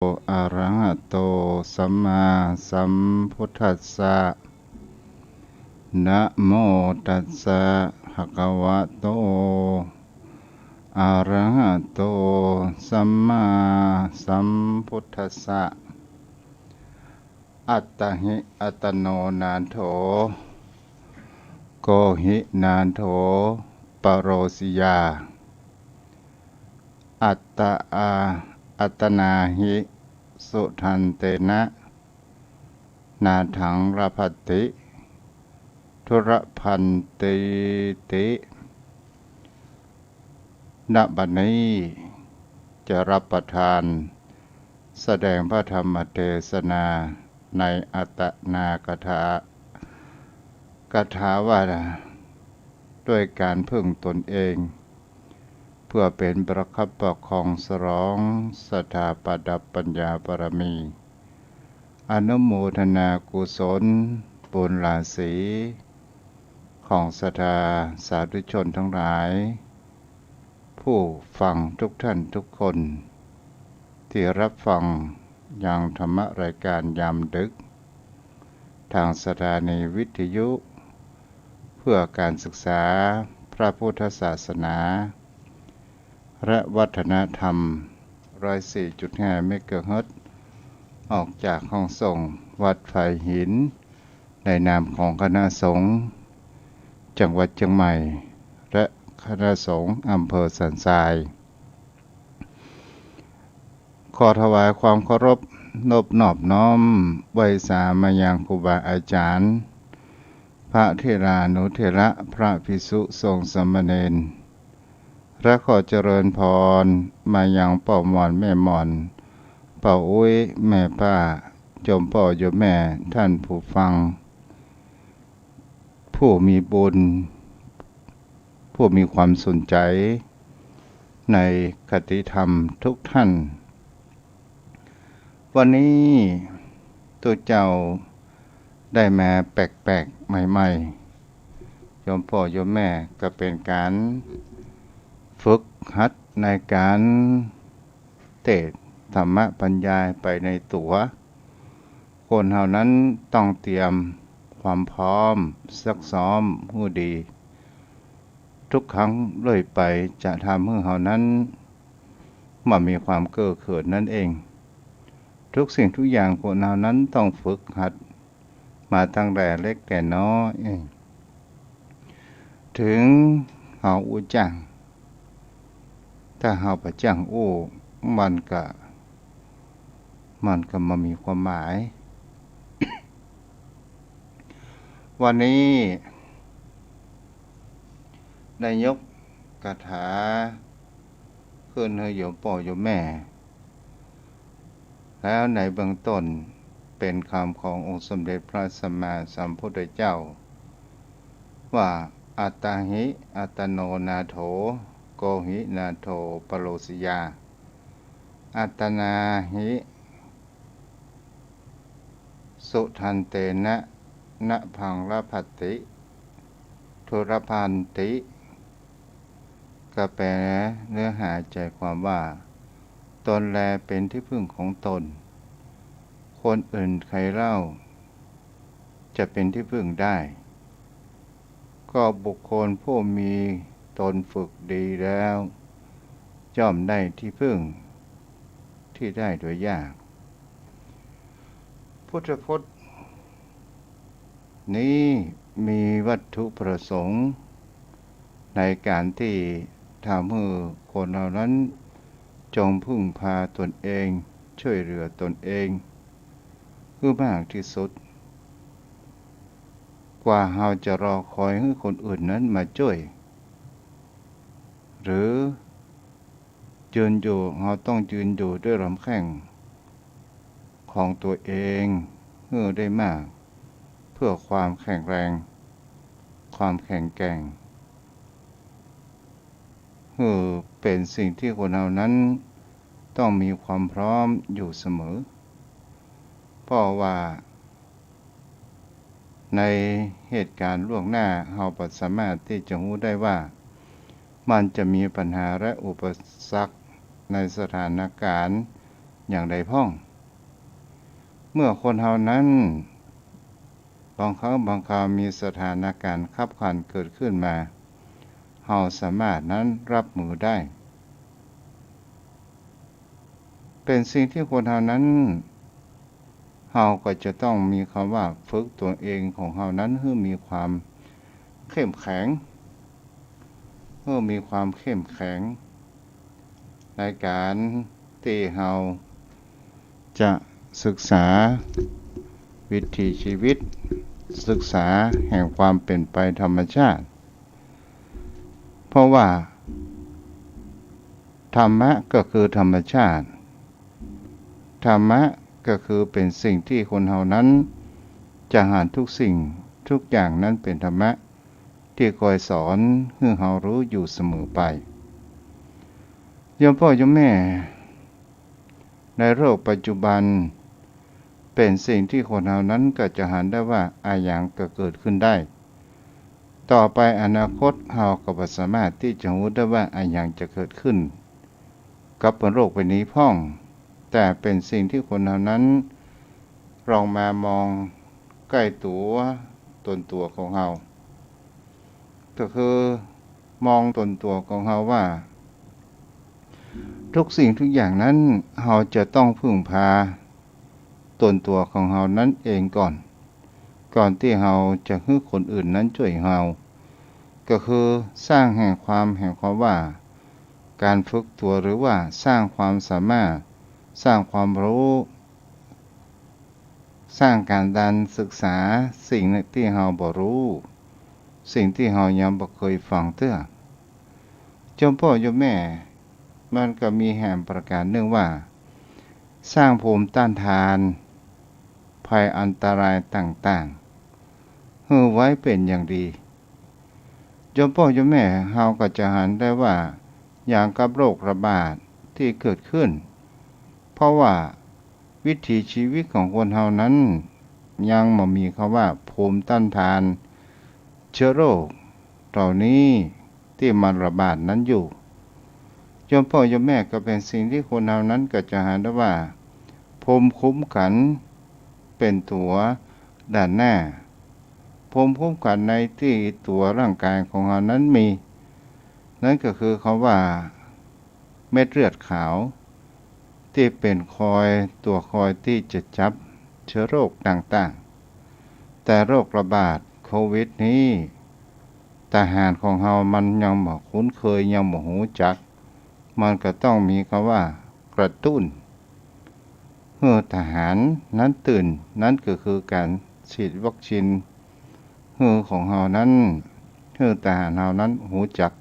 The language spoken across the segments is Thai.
อะระหะโตสัมมาสัมพุทธัสสะนะโมตัสสะภะคะวะโตอะระหะโตสัมมาสัมพุทธัสสะอัตตหิอัตโนนาโถโกหินาโถปโรสิยาอัตตาอัตนาหิสุทันเตนะนาถังรพัตติทุรพันติติณบัดนี้จะรับประทานแสดงพระธรรมเทศนาในอัตตนากถาว่าด้วยการพึ่งตนเองเพื่อเป็นประคับประคองสรองสถาปดับปัญญาบารมีอนุโมทนากุศลบุญราศีของศรัทธาสาธุชนทั้งหลายผู้ฟังทุกท่านทุกคนที่รับฟังยังธรรมรายการยามดึกทางสถานีวิทยุเพื่อการศึกษาพระพุทธศาสนาและวัฒนธรรม 104.5 เมกะเฮิรตซ์ออกจากห้องส่งวัดไผ่หินในนามของคณะสงฆ์จังหวัดเชียงใหม่และคณะสงฆ์อำเภอสันทรายขอถวายความเคารพนอบน้อมไหว้สามายังครูบาอาจารย์พระเถรานุเถระพระภิกษุสงฆ์สามเณรและขอเจริญพรมายังเป่าหมอนแม่หมอนเป่าอุ้ยแม่ป้าจมป่อโยมแม่ท่านผู้ฟังผู้มีบุญผู้มีความสนใจในคติธรรมทุกท่านวันนี้ตัวเจ้าได้มาแปลกๆใหม่ๆโยมพ่อโยมแม่ก็เป็นการฝึกหัดในการเทศน์ธรรมะบรรยายไปในตัวคนเหล่านั้นต้องเตรียมความพร้อมซักซ้อมให้ดีทุกครั้งเลยไปจะทำให้เหล่านั้นมันมีความเก้อเขินนั่นเองทุกสิ่งทุกอย่างคนเหล่านั้นต้องฝึกหัดมาตั้งแต่เล็กแต่น้อยถึงเขาอู้จังถ้าเขาประจังอู้มันก็มามีความหมาย วันนี้ได้ยกคาถาขึ้นให้โยมพ่อโยมแม่แล้วในเบื้องต้นเป็นคำขององค์สมเด็จพระสัมมาสัมพุทธเจ้าว่าอัตตหิอัตโนนาโถโกหินาโถปโรสิยาอัตนาหิสุทันเตนะณพังรภัตติทุรพันติก็แปลเนื้อหาใจความว่าตนแลเป็นที่พึ่งของตนคนอื่นใครเล่าจะเป็นที่พึ่งได้ก็บุคคลผู้มีตนฝึกดีแล้วย่อมได้ที่พึ่งที่ได้โดยยากพุทธพจน์นี้มีวัตถุประสงค์ในการที่ทำให้คนเหล่านั้นจงพึ่งพาตนเองช่วยเหลือตนเองคือมากที่สุดกว่าเราจะรอคอยให้คนอื่นนั้นมาช่วยหรือยืนอยู่เราต้องยืนอยู่ด้วยลำแข้งของตัวเองเพื่อได้มากเพื่อความแข็งแรงความแข็งแกร่งเป็นสิ่งที่คนเรานั้นต้องมีความพร้อมอยู่เสมอเพราะว่าในเหตุการณ์ล่วงหน้าเราบ่สามารถที่จะรู้ได้ว่ามันจะมีปัญหาและอุปสรรคในสถานการณ์ อย่างใดพ้อง เมื่อคนเฮานั้นบางครั้งบางคราวมีสถานการณ์ขับขันเกิดขึ้นมาเฮาสามารถนั้นรับมือได้เป็นสิ่งที่คนเฮานั้นเฮาก็จะต้องมีคำว่าฝึกตัวเองของเฮานั้นให้มีความเข้มแข็งให้มีความเข้มแข็งในการที่เฮาจะศึกษาวิถีชีวิตศึกษาแห่งความเป็นไปธรรมชาติเพราะว่าธรรมะก็คือธรรมชาติธรรมะก็คือเป็นสิ่งที่คนเฮานั้นจะหาทุกสิ่งทุกอย่างนั้นเป็นธรรมะที่คอยสอนให้เฮารู้อยู่เสมอไปโยมพ่อโยมแม่ในโลกปัจจุบันเป็นสิ่งที่คนเฮานั้นก็จะหันได้ว่าอาอย่างก็เกิดขึ้นได้ต่อไปอนาคตเฮาก็บ่สามารถที่จะรู้ได้ว่าอาอย่างจะเกิดขึ้นกับโลกใบนี้พ้องแต่เป็นสิ่งที่คนเฮานั้นลองมามองใกล้ตัวตนตัวของเฮาก็คือมองตนตัวของเฮาว่าทุกสิ่งทุกอย่างนั้นเฮาจะต้องพึ่งพาตนตัวของเฮานั้นเองก่อนที่เฮาจะให้คนอื่นนั้นช่วยเฮาก็คือสร้างแห่งความว่าการฝึกตัวหรือว่าสร้างความสามารถสร้างความรู้สร้างการดันศึกษาสิ่งที่เฮาบ่รู้สิ่งที่เฮายังบ่เคยฟังเตื้อโยมพ่อโยมแม่มันก็มีแห่งประการหนึ่งว่าสร้างภูมิต้านทานภัยอันตรายต่างๆให้ไว้เป็นอย่างดีโยมพ่อโยมแม่เฮาก็จะหันได้ว่าอย่างกับโรคระบาดที่เกิดขึ้นเพราะว่าวิถีชีวิตของคนเฮานั้นยังบ่มีคำว่าภูมิต้านทานเชื้อโรคเหล่านี้ที่มันระบาดนั้นอยู่โยมพ่อโยมแม่ก็เป็นสิ่งที่คนเฮานั้นก็จะหันได้ว่าภูมิคุ้มกันเป็นตัวด้านหน้าภูมิคุ้มกันในที่ตัวร่างกายของเรานั้นมีนั่นก็คือคำว่าเม็ดเลือดขาวที่เป็นตัวคอยที่จะจับเชื้อโรคต่างๆแต่โรคระบาดโควิดนี้ทหารของเรามันยังบ่คุ้นเคยยังบ่รู้จักมันก็ต้องมีคำว่ากระตุ้นเมื่อทหารนั้นตื่นนั่นก็คือการฉีดวัคซีนเมื่อของเรานั้นเมื่อทหารเรานั้นรู้จัก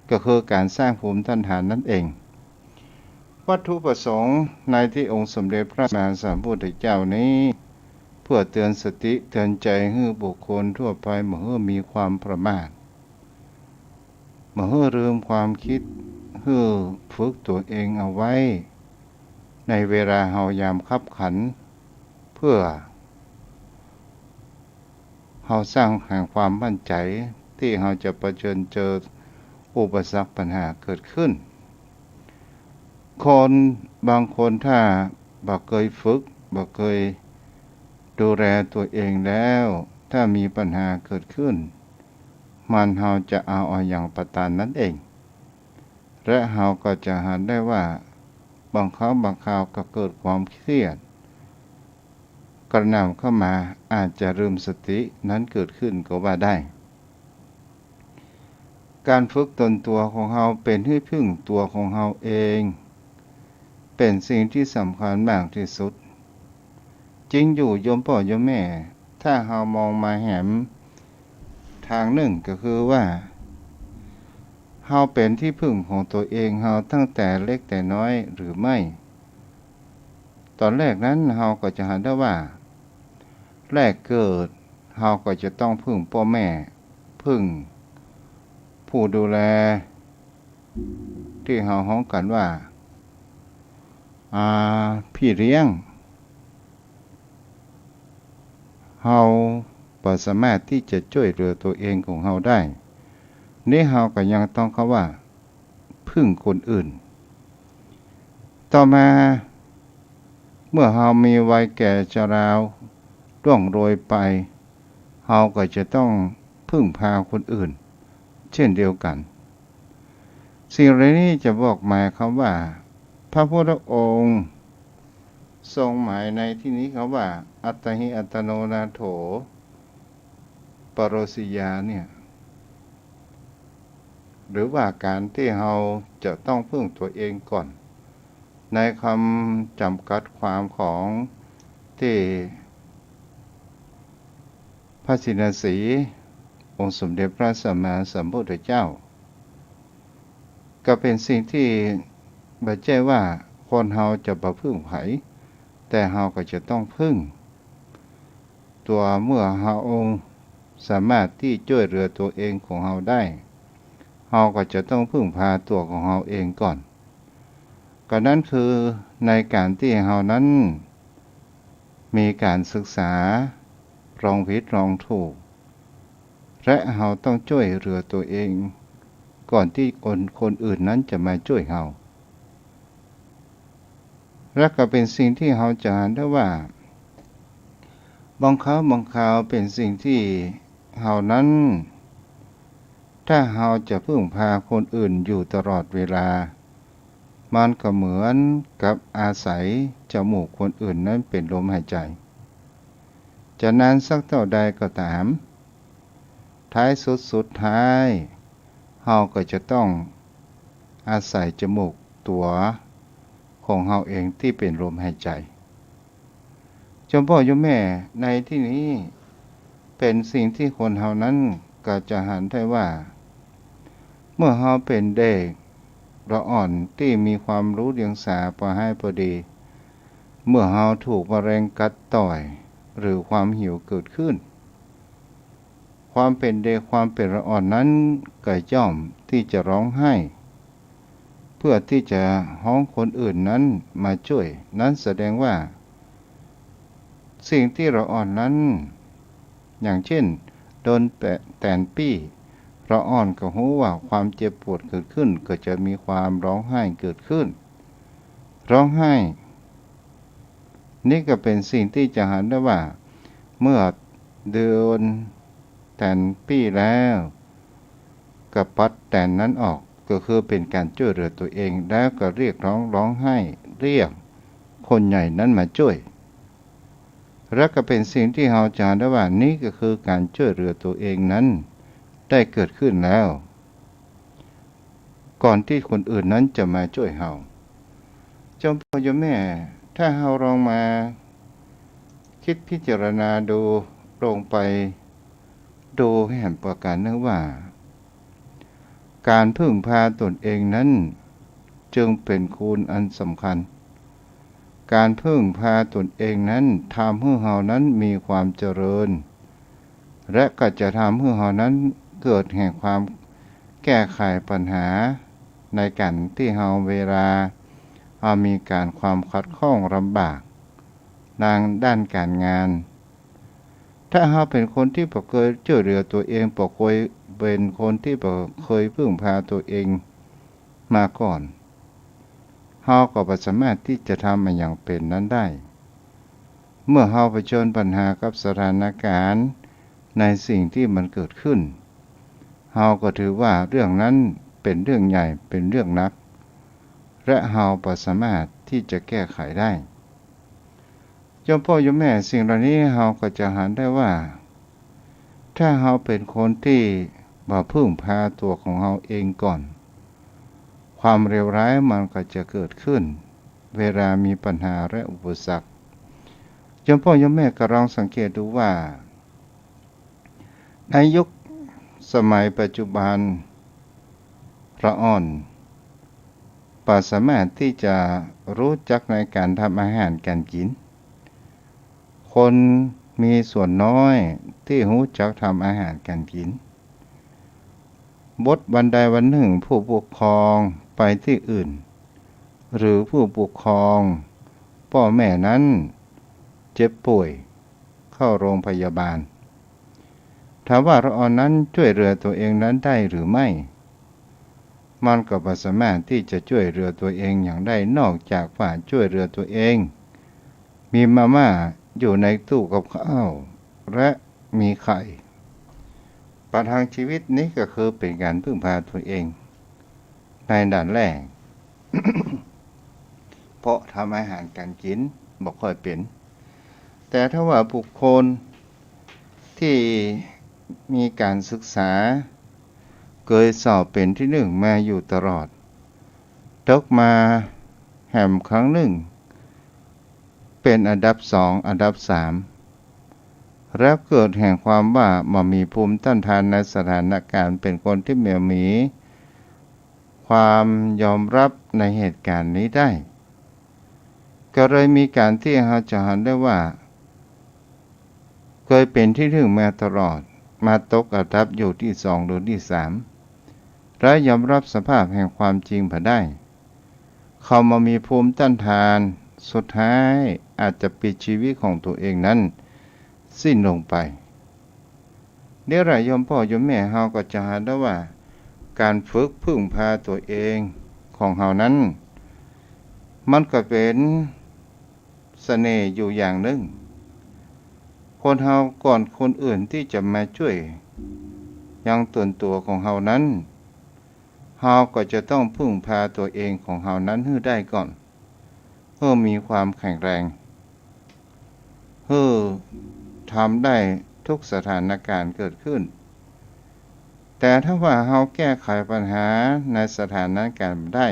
ก็คือการสร้างภูมิต้านทานนั่นเองวัตถุประสงค์ในที่องค์สมเด็จพระมหาสัมพุทธเจ้านี้เพื่อเตือนสติเตือนใจให้บุคคลทั่วไปบ่ให้มีความประมาทบ่ให้ลืมความคิดให้ฝึกตัวเองเอาไว้ในเวลาเฮายามคับขันเพื่อเฮาสร้างแห่งความมั่นใจที่เฮาจะเผชิญเจออุปสรรคปัญหาเกิดขึ้นคนบางคนถ้าบ่เคยฝึกบ่เคยดูแลตัวเองแล้วถ้ามีปัญหาเกิดขึ้นมันเฮาจะเอาอย่างประตานนั้นเองและเฮาก็จะหันได้ว่าบางครั้งบางคราวก็เกิดความเครียดกระหน่ำเข้ามาอาจจะลืมสตินั้นเกิดขึ้นก็ว่าได้การฝึกตนตัวของเฮาเป็นที่พึ่งตัวของเฮาเองเป็นสิ่งที่สำคัญมากที่สุดจริงอยู่โยมพ่อโยมแม่ถ้าเฮามองมาแหมทางหนึ่งก็คือว่าเฮาเป็นที่พึ่งของตัวเองเฮาตั้งแต่เล็กแต่น้อยหรือไม่ตอนแรกนั้นเฮาก็จะหันได้ว่าแรกเกิดเฮาก็จะต้องพึ่งพ่อแม่พึ่งผู้ดูแลที่เฮาฮ้องกันว่าพี่เลี้ยงเฮาบ่สามารถที่จะช่วยเหลือตัวเองของเฮาได้นี่เฮาก็ยังต้องคำว่าพึ่งคนอื่นต่อมา เมื่อเฮามีวัยแก่ชราร่วงโรยไปเฮาก็จะต้องพึ่งพาคนอื่นเช่นเดียวกันสิ่งเหล่านี้จะบอกหมายความว่าพระพุทธองค์ทรงหมายในที่นี้คำว่าอัตหิอัตโนนาโถปโรสิยาเนี่ยหรือว่าการที่เราจะต้องพึ่งตัวเองก่อนในคำจำกัดความของที่พระชินสีห์องค์สมเด็จพระสัมมาสัมพุทธเจ้าก็เป็นสิ่งที่บ่ใช่ว่าคนเราจะบ่พึ่งไผแต่เราก็จะต้องพึ่งตัวเมื่อเราสามารถที่ช่วยเหลือตัวเองของเราได้เราก็จะต้องพึ่งพาตัวของเราเองก่อนก็นั่นคือในการที่เรานั้นมีการศึกษาลองผิดลองถูกและเราต้องช่วยเหลือตัวเองก่อนที่คนอื่นนั้นจะมาช่วยเราและก็เป็นสิ่งที่เราจะเห็นได้ว่าบางคราวเป็นสิ่งที่เรานั้นถ้าเราจะพึ่งพาคนอื่นอยู่ตลอดเวลามันก็เหมือนกับอาศัยจมูกคนอื่นนั้นเป็นลมหายใจจะนานสักเท่าใดก็ตามท้ายสุดท้ายเราก็จะต้องอาศัยจมูกตัวของเราเองที่เป็นลมหายใจจมพ่อโยมแม่ในที่นี้เป็นสิ่งที่คนเรานั้นก็จะหันได้ว่าเมื่อเราเป็นเด็กละอ่อนที่มีความรู้เดียงสาพอให้พอดีเมื่อเราถูกมะเร็งกัดต่อยหรือความหิวเกิดขึ้นความเป็นเด็กความเป็นละอ่อนนั้นก็ย่อมที่จะร้องไห้เพื่อที่จะห้องคนอื่นนั้นมาช่วยนั้นแสดงว่าสิ่งที่ละอ่อนนั้นอย่างเช่นโดนแตนปี้ละอ่อนก็รู้ว่าความเจ็บปวดเกิดขึ้นก็จะมีความร้องไห้เกิดขึ้นร้องไห้นี่ก็เป็นสิ่งที่จะเห็นได้ว่าเมื่อโดนแตนปี้แล้วก็ปัดแตนนั้นออกก็คือเป็นการช่วยเหลือตัวเองแล้วก็เรียกร้องไห้เรียกคนใหญ่นั้นมาช่วยและก็เป็นสิ่งที่เราจะเห็นได้ว่านี่ก็คือการช่วยเหลือตัวเองนั้นได้เกิดขึ้นแล้วก่อนที่คนอื่นนั้นจะมาช่วยเราจมพ่อโยมแม่ถ้าเราลองมาคิดพิจารณาดูลงไปดูให้เห็นประการนึงว่าการพึ่งพาตนเองนั้นจึงเป็นคุณอันสำคัญการพึ่งพาตนเองนั้นทำให้เรานั้นมีความเจริญและก็จะทำให้เรานั้นเกิดแห่งความแก้ไขปัญหาในการที่เราเวลาเรามีการความขัดข้องลำบากทางด้านการงานถ้าเราเป็นคนที่บ่เคยช่วยเหลือตัวเองบ่เคยเป็นคนที่บ่เคยพึ่งพาตัวเองมาก่อนเราก็บ่สามารถที่จะทำอย่างเป็นนั้นได้เมื่อเราเผชิญปัญหากับสถานการณ์ในสิ่งที่มันเกิดขึ้นเราก็ถือว่าเรื่องนั้นเป็นเรื่องใหญ่เป็นเรื่องนักและเราบ่สามารถที่จะแก้ไขได้โยมพ่อโยมแม่สิ่งเหล่านี้เราก็จะเห็นได้ว่าถ้าเราเป็นคนที่บ่พึ่งพาตัวของเราเองก่อนความเลวร้ายมันก็จะเกิดขึ้นเวลามีปัญหาและอุปสรรคโยมพ่อโยมแม่ก็ลองสังเกตดูว่าในยุคสมัยปัจจุบันละอ่อนบ่สามารถที่จะรู้จักในการทำอาหารการกินคนมีส่วนน้อยที่รู้จักทำอาหารการกินบทวันใดวันหนึ่งผู้ปกครองไปที่อื่นหรือผู้ปกครองพ่อแม่นั้นเจ็บป่วยเข้าโรงพยาบาลถามว่าเราเอานั้นช่วยเหลือตัวเองนั้นได้หรือไม่มันก็บ่สามารถที่จะช่วยเหลือตัวเองอย่างได้นอกจากว่าช่วยเหลือตัวเอง มีมาม่าอยู่ในตู้กับข้าวและมีไข่ประทังชีวิตนี้ก็คือเป็นการพึ่งพาตัวเองในด่านแรก เพราะทำอาหารการกินบ่ค่อยเป็นแต่ถ้าว่าบุคคลที่มีการศึกษาเคยสอบเป็นที่หนึ่งมาอยู่ตลอดตกมาแหมครั้งหนึ่งเป็นอันดับสองอันดับสามแล้วเกิดแห่งความว่ามามีภูมิต้านทานในสถานการณ์เป็นคนที่มีความยอมรับในเหตุการณ์นี้ได้ก็เลยมีการที่เราจะเห็นได้ว่าเคยเป็นที่หนึ่งมาตลอดมาตกอันดับอยู่ที่สองหรือที่สามและยอมรับสภาพแห่งความจริงผ่าได้เขามามีภูมิต้านทานสุดท้ายอาจจะปิดชีวิตของตัวเองนั้นสิ้นลงไปเดี๋ยวโยมพ่อโยมแม่เฮาก็จะเห็นได้ว่าการฝึกพึ่งพาตัวเองของเฮานั้นมันก็เป็นเสน่ห์อยู่อย่างหนึ่งคนเฮาก่อนคนอื่นที่จะมาช่วยยังตัวของเฮานั้นเฮาก็จะต้องพึ่งพาตัวเองของเฮานั้นให้ได้ก่อนเพื่อมีความแข็งแรงเพื่อทำได้ทุกสถานการณ์เกิดขึ้นแต่ถ้าว่าเฮาแก้ไขปัญหาในสถานการณ์ได้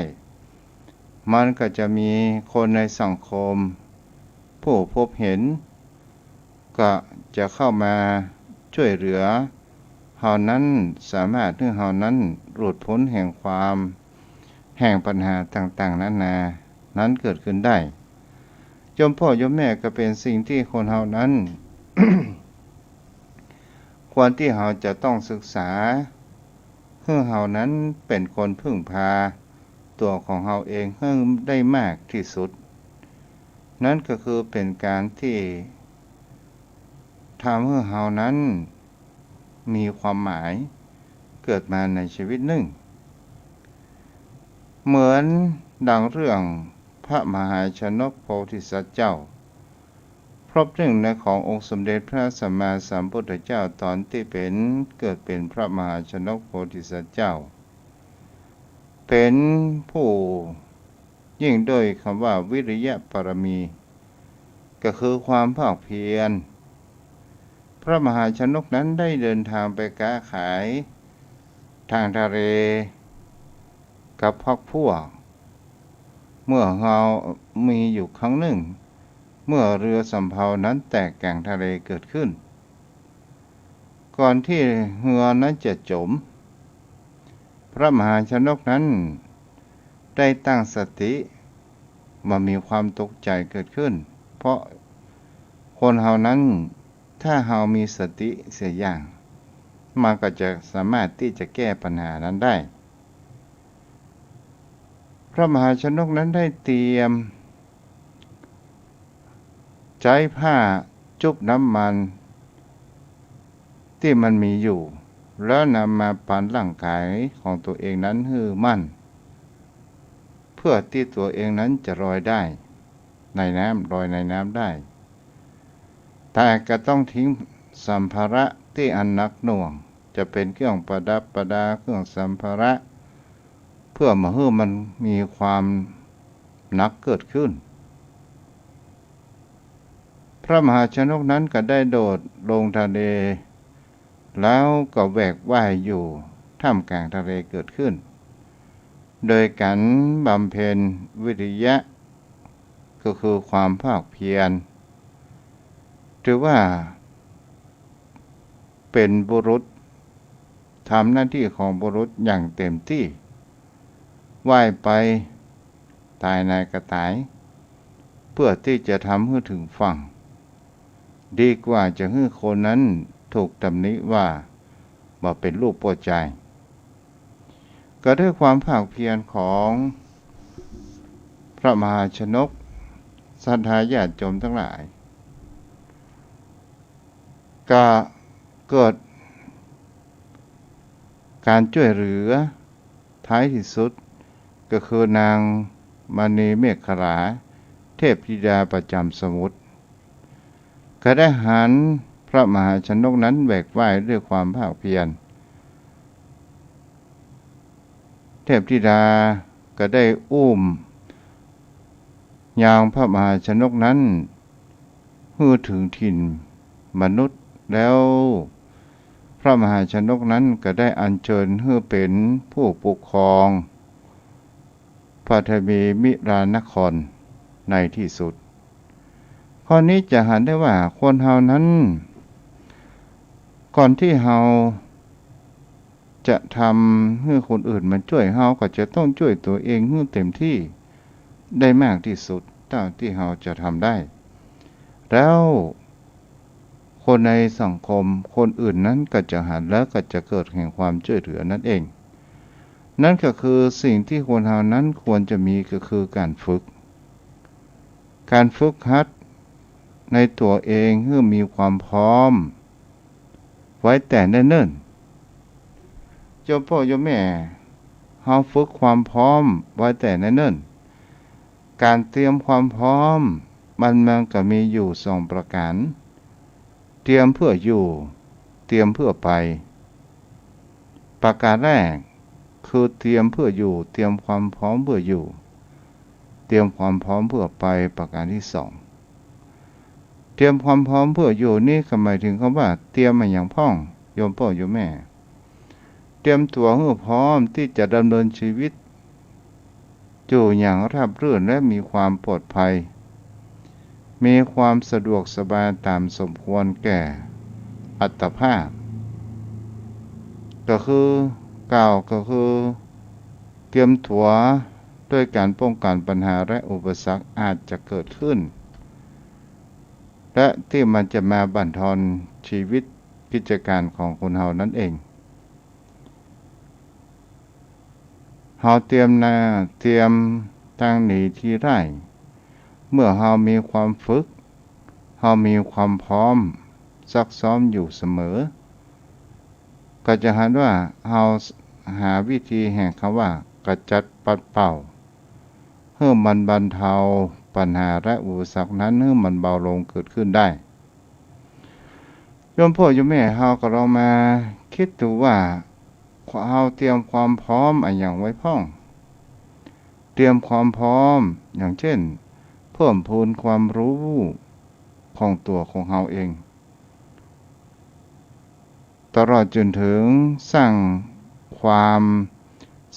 มันก็จะมีคนในสังคมผู้พบเห็นก็จะเข้ามาช่วยเหลือเฮานั้นสามารถให้เฮานั้นหลุดพ้นแห่งปัญหาต่างๆนานานั้นเกิดขึ้นได้โยมพ่อโยมแม่ก็เป็นสิ่งที่คนเฮานั้น ควรที่เฮาจะต้องศึกษาเพื่อเฮานั้นเป็นคนพึ่งพาตัวของเฮาเองให้ได้มากที่สุดนั่นก็คือเป็นการที่ทำให้เฮานั้นมีความหมายเกิดมาในชีวิตหนึ่งเหมือนดังเรื่องพระมหาชนกโพธิสัตว์เจ้าพบหนึ่งในขององค์สมเด็จพระสัมมาสัมพุทธเจ้าตอนที่เกิดเป็นพระมหาชนกโพธิสัตว์เจ้าเป็นผู้ยิ่งด้วยคำว่าวิริยะปรมีก็คือความภาคเพียรพระมหาชนกนั้นได้เดินทางไปค้าขายทางทะเลกับพรรคพวกเมื่อเรามีอยู่ครั้งหนึ่งเมื่อเรือสำเภานั้นแตกกลางทะเลเกิดขึ้นก่อนที่เรือนั้นจะจมพระมหาชนกนั้นได้ตั้งสติว่ามีความตกใจเกิดขึ้นเพราะคนเฮานั้นถ้าเฮามีสติเสียอย่างมันก็จะสามารถที่จะแก้ปัญหานั้นได้พระมหาชนกนั้นได้เตรียมใช้ผ้าจุบน้ำมันที่มันมีอยู่แล้วนำมาปั่นร่างกายของตัวเองนั้นให้มั่นเพื่อที่ตัวเองนั้นจะลอยได้ในน้ำลอยในน้ำได้แต่ก็ต้องทิ้งสัมภาระที่อันหนักหน่วงจะเป็นเครื่องประดับประดาเครื่องสัมภาระเพื่อมาให้มันมีความหนักเกิดขึ้นพระมหาชนกนั้นก็ได้โดดลงทะเลแล้วก็แหวกว่ายอยู่ท่ามกลางทะเลเกิดขึ้นโดยการบำเพ็ญวิริยะก็คือความภาคเพียรถือว่าเป็นบุรุษทำหน้าที่ของบุรุษอย่างเต็มที่ว่ายไปตายในกระต่ายเพื่อที่จะทำให้ถึงฝั่งดีกว่าจะให้คนนั้นถูกตำหนิว่าเป็นลูกโปรดใจก็ด้วยความภาคเพียรของพระมหาชนกศรัทธาญาติโยมทั้งหลายก็เกิดการช่วยเหลือท้ายที่สุดก็คือนางมณีเมฆขลาเทพธิดาประจำสมุทร ก็ได้หันพระมหาชนกนั้นแบกไหว้ด้วยความภาคเพียรเทพธิดาก็ได้อุ้มยางพระมหาชนกนั้นหื้อถึงถิ่นมนุษย์แล้วพระมหาชนกนั้นก็ได้อัญเชิญให้เป็นผู้ปกครองพระทวีมิรานครในที่สุดข้อนี้จะเห็นได้ว่าคนเฮานั้นก่อนที่เฮาจะทำให้คนอื่นมาช่วยเฮาก็จะต้องช่วยตัวเองให้เต็มที่ได้มากที่สุดเท่าที่เฮาจะทำได้แล้วคนในสังคมคนอื่นนั้นก็จะหันแล้วก็จะเกิดแห่งความช่วยเหลือนั่นเองนั่นก็คือสิ่งที่คนเฮานั้นควรจะมีก็คือการฝึกหัดในตัวเองให้มีความพร้อมไว้แต่เนิ่นๆเจ้าพ่อเจ้าแม่เฮาฝึกความพร้อมไว้แต่เนิ่นๆการเตรียมความพร้อมมันก็มีอยู่สองประการเตรียมเพื่ออยู่เตรียมเพื่อไปประการแรกคือเตรียมเพื่ออยู่เตรียมความพร้อมเพื่ออยู่เตรียมความพร้อมเพื่อไปประการที่สองเตรียมความพร้อมเพื่ออยู่นี่ก็หมายถึงคำว่าเตรียมมาอย่างพ่องโยมพ่อโยมแม่เตรียมตัวให้พร้อมที่จะดำเนินชีวิตอยู่อย่างราบรื่นและมีความปลอดภัยมีความสะดวกสบายตามสมควรแก่อัตภาพก็คือกล่าวก็คือเตรียมตัวด้วยการป้องกันปัญหาและอุปสรรคอาจจะเกิดขึ้นและที่มันจะมาบั่นทอนชีวิตกิจการของคนเฮานั่นเองเฮาเตรียมทางหนีที่ไร่เมื่อเฮามีความฝึกเฮามีความพร้อมซักซ้อมอยู่เสมอก็จะเห็นว่าเฮาหาวิธีแห่งคำว่ากระจัดปัดเป่าเพื่อมันบรรเทาปัญหาและอุปสรรคนั้นให้มันเบาลงเกิดขึ้นได้โยมพ่อโยมแม่เฮาก็เรามาคิดดูว่าเฮาเตรียมความพร้อมอย่างไว้พ่องเตรียมความพร้อมอย่างเช่นเพิ่มพูนความรู้ของตัวของเฮาเองตลอดจนถึงสร้างความ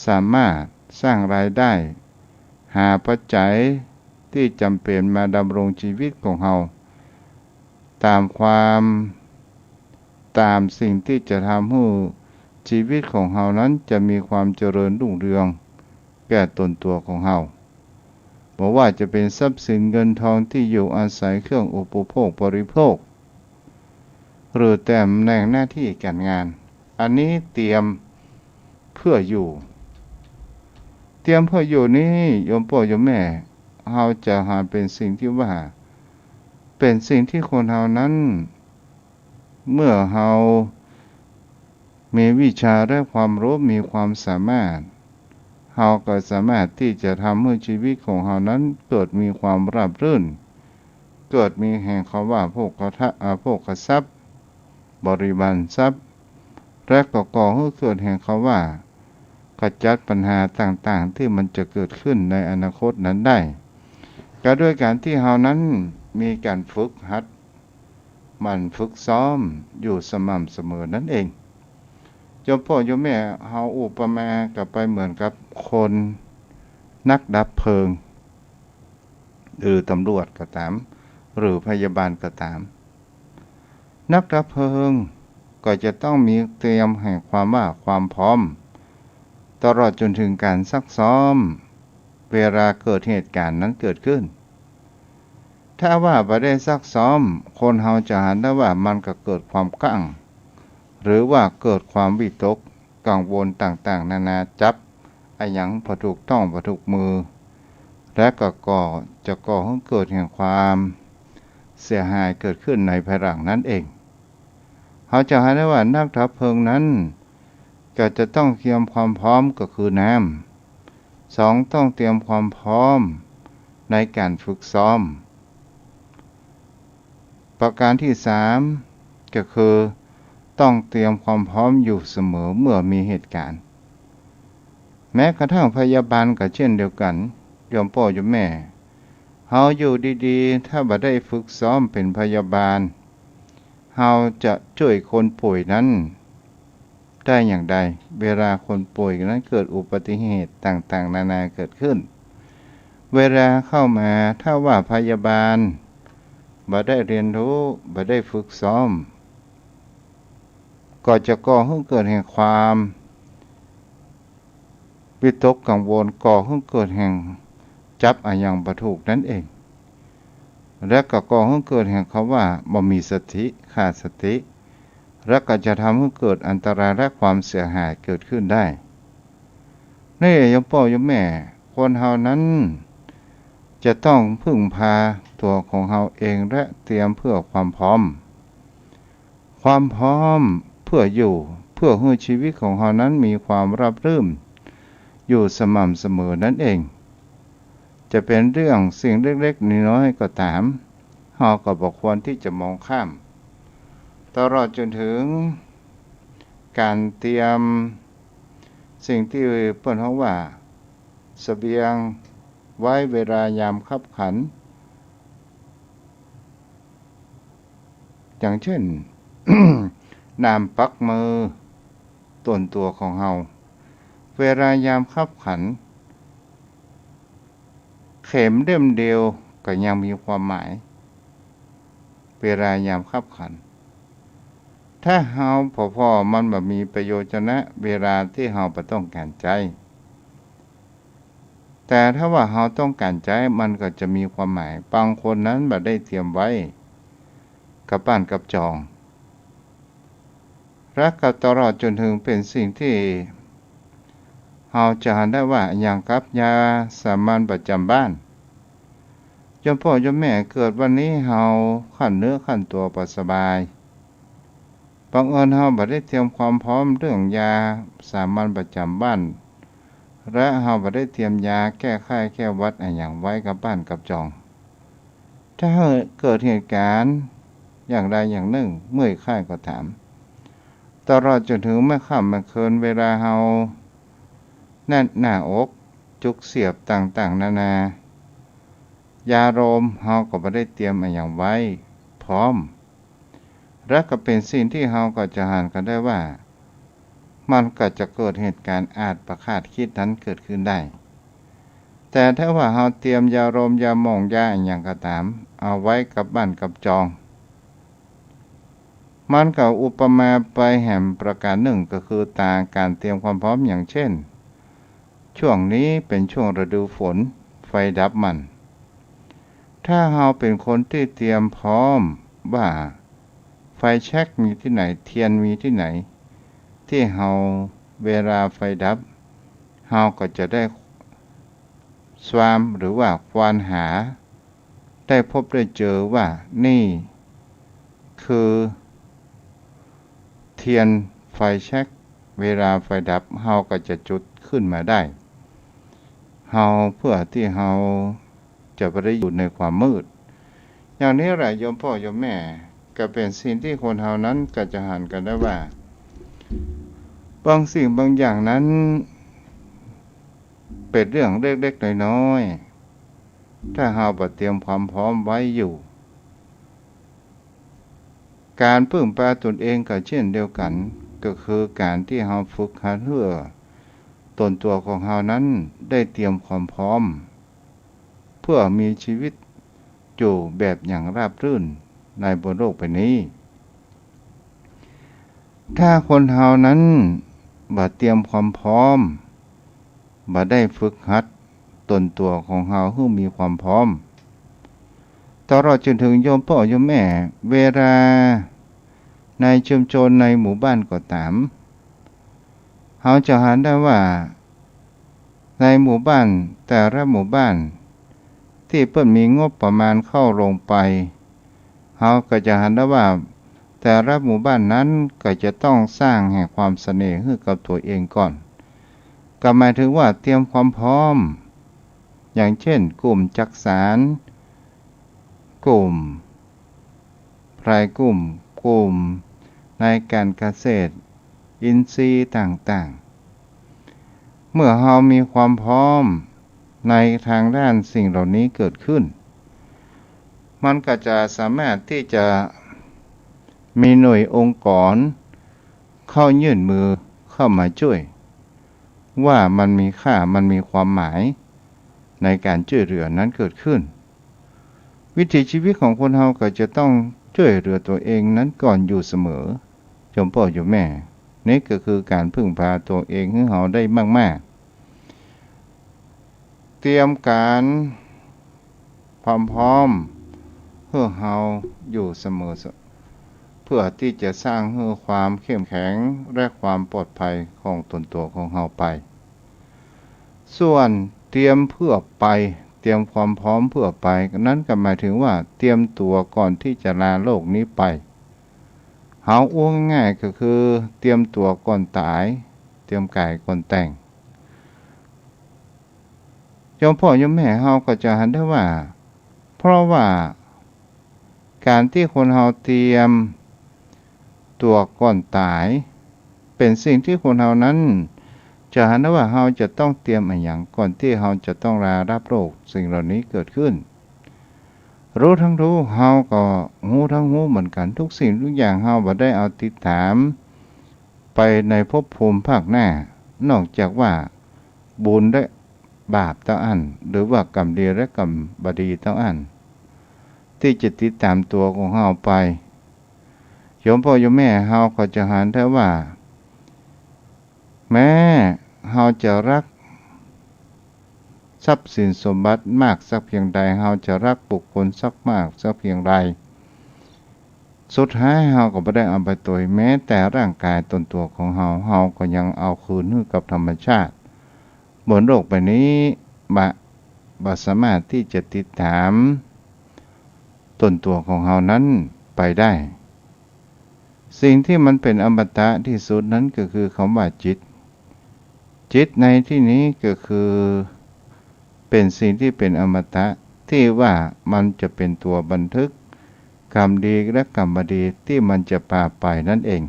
สามารถสร้างรายได้หาปัจจัยที่จำเป็นมาดำรงชีวิตของเฮาตามสิ่งที่จะทำให้ชีวิตของเฮานั้นจะมีความเจริญรุ่งเรืองแก่ตนตัวของเฮาบอกว่าจะเป็นทรัพย์สินเงินทองที่อยู่อาศัยเครื่องอุปโภคบริโภคหรือแต่ตำแหน่งหน้าที่การงานอันนี้เตรียมเพื่ออยู่นี้โยมพ่อโยมแม่เฮาจะหาเป็นสิ่งที่ว่าเป็นสิ่งที่คนเฮานั้นเมื่อเฮามีวิชาและความรู้มีความสามารถเฮาก็สามารถที่จะทำให้ชีวิตของเฮานั้นเกิดมีความราบรื่นเกิดมีแห่งคำว่าโภคทรัพย์บริวารทรัพย์และก็ก่อให้เกิดแห่งคำว่าขจัดปัญหาต่างๆที่มันจะเกิดขึ้นในอนาคตนั้นได้ก็ด้วยการที่เฮานั้นมีการฝึกหัดมันฝึกซ้อมอยู่สม่ำเสมอนั่นเองโยมพ่อโยมแม่เฮาอุปมากับไปเหมือนกับคนนักดับเพลิงหรือตำรวจก็ตามหรือพยาบาลก็ตามนักดับเพลิงก็จะต้องมีเตรียมแห่งความพร้อมตลอดจนถึงการซักซ้อมเวลาเกิดเหตุการณ์นั้นเกิดขึ้นถ้าว่าไม่ได้ซักซ้อมคนเฮาจะเห็นได้ว่ามันก็เกิดความกังหรือว่าเกิดความวิตกกังวลต่างๆนานาจับอย่างพอถูกต้องพอถูกมือและก็จะก่อให้เกิดแห่งความเสียหายเกิดขึ้นในภายหลังนั้นเองเขาจะเห็นได้ว่านักดับเพลิงนั้นก็จะต้องเตรียมความพร้อมก็คือน้ำ2ต้องเตรียมความพร้อมในการฝึกซ้อม ประการที่สามก็คือต้องเตรียมความพร้อมอยู่เสมอเมื่อมีเหตุการณ์แม้กระทั่งพยาบาลก็เช่นเดียวกันโยมพ่อโยมแม่เฮาอยู่ดีๆถ้าบ่ได้ฝึกซ้อมเป็นพยาบาลเฮาจะช่วยคนป่วยนั้นได้อย่างใดเวลาคนป่วยนั้นเกิดอุบัติเหตุต่างๆนานาเกิดขึ้นเวลาเข้ามาถ้าว่าพยาบาลบ่ได้เรียนรู้บ่ได้ฝึกซ้อมก็จะก่อให้เกิดแห่งความวิตกกังวลก่อให้เกิดแห่งจับอย่างบ่ถูกนั่นเองและก็ก่อให้เกิดแห่งคำว่าบ่มีสติขาดสติและก็จะทำให้เกิดอันตรายและความเสียหายเกิดขึ้นได้นี่โยมพ่อโยมแม่คนเฮานั้นจะต้องพึ่งพาตัวของเฮาเองและเตรียมเพื่อความพร้อมเพื่ออยู่เพื่อให้ชีวิตของเฮานั้นมีความราบรื่นอยู่สม่ำเสมอนั่นเองจะเป็นเรื่องสิ่งเล็กๆน้อยๆก็ตามเฮาก็บ่ควรที่จะมองข้ามตลอดจนถึงการเตรียมสิ่งที่เพิ่นเฮาว่าเสบียงไว้เวลายามคับขันอย่างเช่น น้ำปักมือต้นตัวของเฮาเวลายามคับขันเข็มเล่มเดียวก็ยังมีความหมายเวลายามคับขันถ้าเฮาพอมันบ่มีประโยชนะเวลาที่เฮาบ่ต้องการใจแต่ถ้าว่าเฮาต้องการใจมันก็จะมีความหมายบางคนนั้นบ่ได้เตรียมไว้กับบ้านกับจองและก็ตลอดจนถึงเป็นสิ่งที่เฮาจะหันได้ว่าอย่างกับยาสามัญประจำบ้านโยมพ่อโยมแม่เกิดวันนี้เฮาขั้นเนื้อขั้นตัวบ่สบายบังเอิญเฮาบ่ได้เตรียมความพร้อมเรื่องยาสามัญประจำบ้านและเฮาบ่ได้เตรียมยาแก้ไข้แก้หวัดอย่างไว้กับบ้านกับจองถ้าเกิดเหตุการณ์อย่างใดอย่างหนึ่งเมื่อยไข้ก็ถามตลอดจนถึงเมื่อค่ำเมื่อคืนเวลาเฮาแน่นหน้าอกจุกเสียบต่างๆนานายาโรมเฮาก็บ่ได้เตรียมอย่างไว้พร้อมและก็เป็นสิ่งที่เฮาก็จะหันกันได้ว่ามันก็จะเกิดเหตุการณ์อาจประคาดคิดนั้นเกิดขึ้นได้แต่ถ้าว่าเฮาเตรียมยาโรมยาหม่องยาอย่างก็ตามเอาไว้กับบ้านกับจองมันก็อุปมาไปแห่งประการหนึ่งก็คือการเตรียมความพร้อมอย่างเช่นช่วงนี้เป็นช่วงฤดูฝนไฟดับมันถ้าเฮาเป็นคนที่เตรียมพร้อมว่าไฟแช็กมีที่ไหนเทียนมีที่ไหนที่เฮาเวลาไฟดับเฮาก็จะได้สวามหรือว่าควานหาได้พบได้เจอว่านี่คือเทียนไฟแช็กเวลาไฟดับเฮาก็จะจุดขึ้นมาได้เฮาเพื่อที่เฮาจะบ่ได้อยู่ในความมืดอย่างนี้แหละโยมพ่อโยมแม่ก็เป็นสิ่งที่คนเฮานั้นก็จะหันกันได้ว่าบางสิ่งบางอย่างนั้นเป็นเรื่องเล็กๆน้อยๆถ้าเฮาบ่เตรียมความพร้อมไว้อยู่การพึ่งพาตนเองก็เช่นเดียวกันก็คือการที่เฮาฝึกหัดเพื่อตนตัวของเฮานั้นได้เตรียมความพร้อมเพื่อมีชีวิตอยู่แบบอย่างราบรื่นในบนโลกใบนี้ถ้าคนเฮานั้นบ่เตรียมความพร้อมบ่ได้ฝึกหัดตนตัวของเฮาให้มีความพร้อมตลอดจนถึงโยมพ่อโยมแม่เวลาในชุมชนในหมู่บ้านก็ตามเฮาจะหันได้ว่าในหมู่บ้านแต่ละหมู่บ้านที่เพิ่นมีงบประมาณเข้าลงไปเฮาก็จะหันได้ว่าแต่ละหมู่บ้านนั้นก็จะต้องสร้างแห่งความเสน่ห์ให้กับตัวเองก่อนก็หมายถึงว่าเตรียมความพร้อมอย่างเช่นกลุ่มจักสานกลุ่ม รายกลุ่มในการเกษตรอินทรีย์ต่างๆเมื่อเรามีความพร้อมในทางด้านสิ่งเหล่านี้เกิดขึ้นมันก็จะสามารถที่จะมีหน่วยองค์กรเข้ายื่นมือเข้ามาช่วยว่ามันมีค่ามันมีความหมายในการช่วยเหลือนั้นเกิดขึ้นวิถีชีวิตของคนเราก็จะต้องช่วยเหลือตัวเองนั้นก่อนอยู่เสมอโยมพ่อโยมแม่นี่ก็คือการพึ่งพาตัวเองให้เราได้มากๆเตรียมการความพร้อมเพื่อเราอยู่เสมอเพื่อที่จะสร้างให้ความเข้มแข็งและความปลอดภัยของตนตัวของเราไปส่วนเตรียมเพื่อไปเตรียมความพร้อมเพื่อไปนั้นก็หมายถึงว่าเตรียมตัวก่อนที่จะลาโลกนี้ไปเอาง่ายๆก็คือเตรียมตัวก่อนตายเตรียมกายก่อนแต่งโยมพ่อโยมแม่เราก็จะเห็นได้ว่าเพราะว่าการที่คนเราเตรียมตัวก่อนตายเป็นสิ่งที่คนเรานั้นจะเห็นได้ว่าเราจะต้องเตรียมอะไรอย่างก่อนที่เราจะต้องรับโลกสิ่งเหล่านี้เกิดขึ้นรู้ทั้งรู้เราก็รู้ทั้งรู้เหมือนกันทุกสิ่งทุกอย่างเราบ่ได้เอาติดตามไปในภพภูมิภาคหน้านอกจากว่าบุญและบาปเท่าอันหรือว่ากรรมดีและกรรมบดีเท่าอันที่จะติดตามตัวของเราไปโยมพ่อโยมแม่เราก็จะเห็นได้ว่าแม้เราจะรักทรัพย์สินสมบัติมากสักเพียงใดเราจะรักบุคคลสักมากสักเพียงใดสุดท้ายเราก็ไม่ได้เอาไปตัวแม้แต่ร่างกายตนตัวของเราก็ยังเอาคืนให้กับธรรมชาติบนโลกใบนี้บ่สามารถที่จะติดตามตนตัวของเรานั้นไปได้สิ่งที่มันเป็นอมตะที่สุดนั้นก็คือคำว่าจิตในที่นี้ก็คือเป็นสิ่งที่เป็นอมตะที่ว่ามันจะเป็นตัวบันทึกกรรมดีและกรรมบดีที่มันจะพาไปนั่นเอง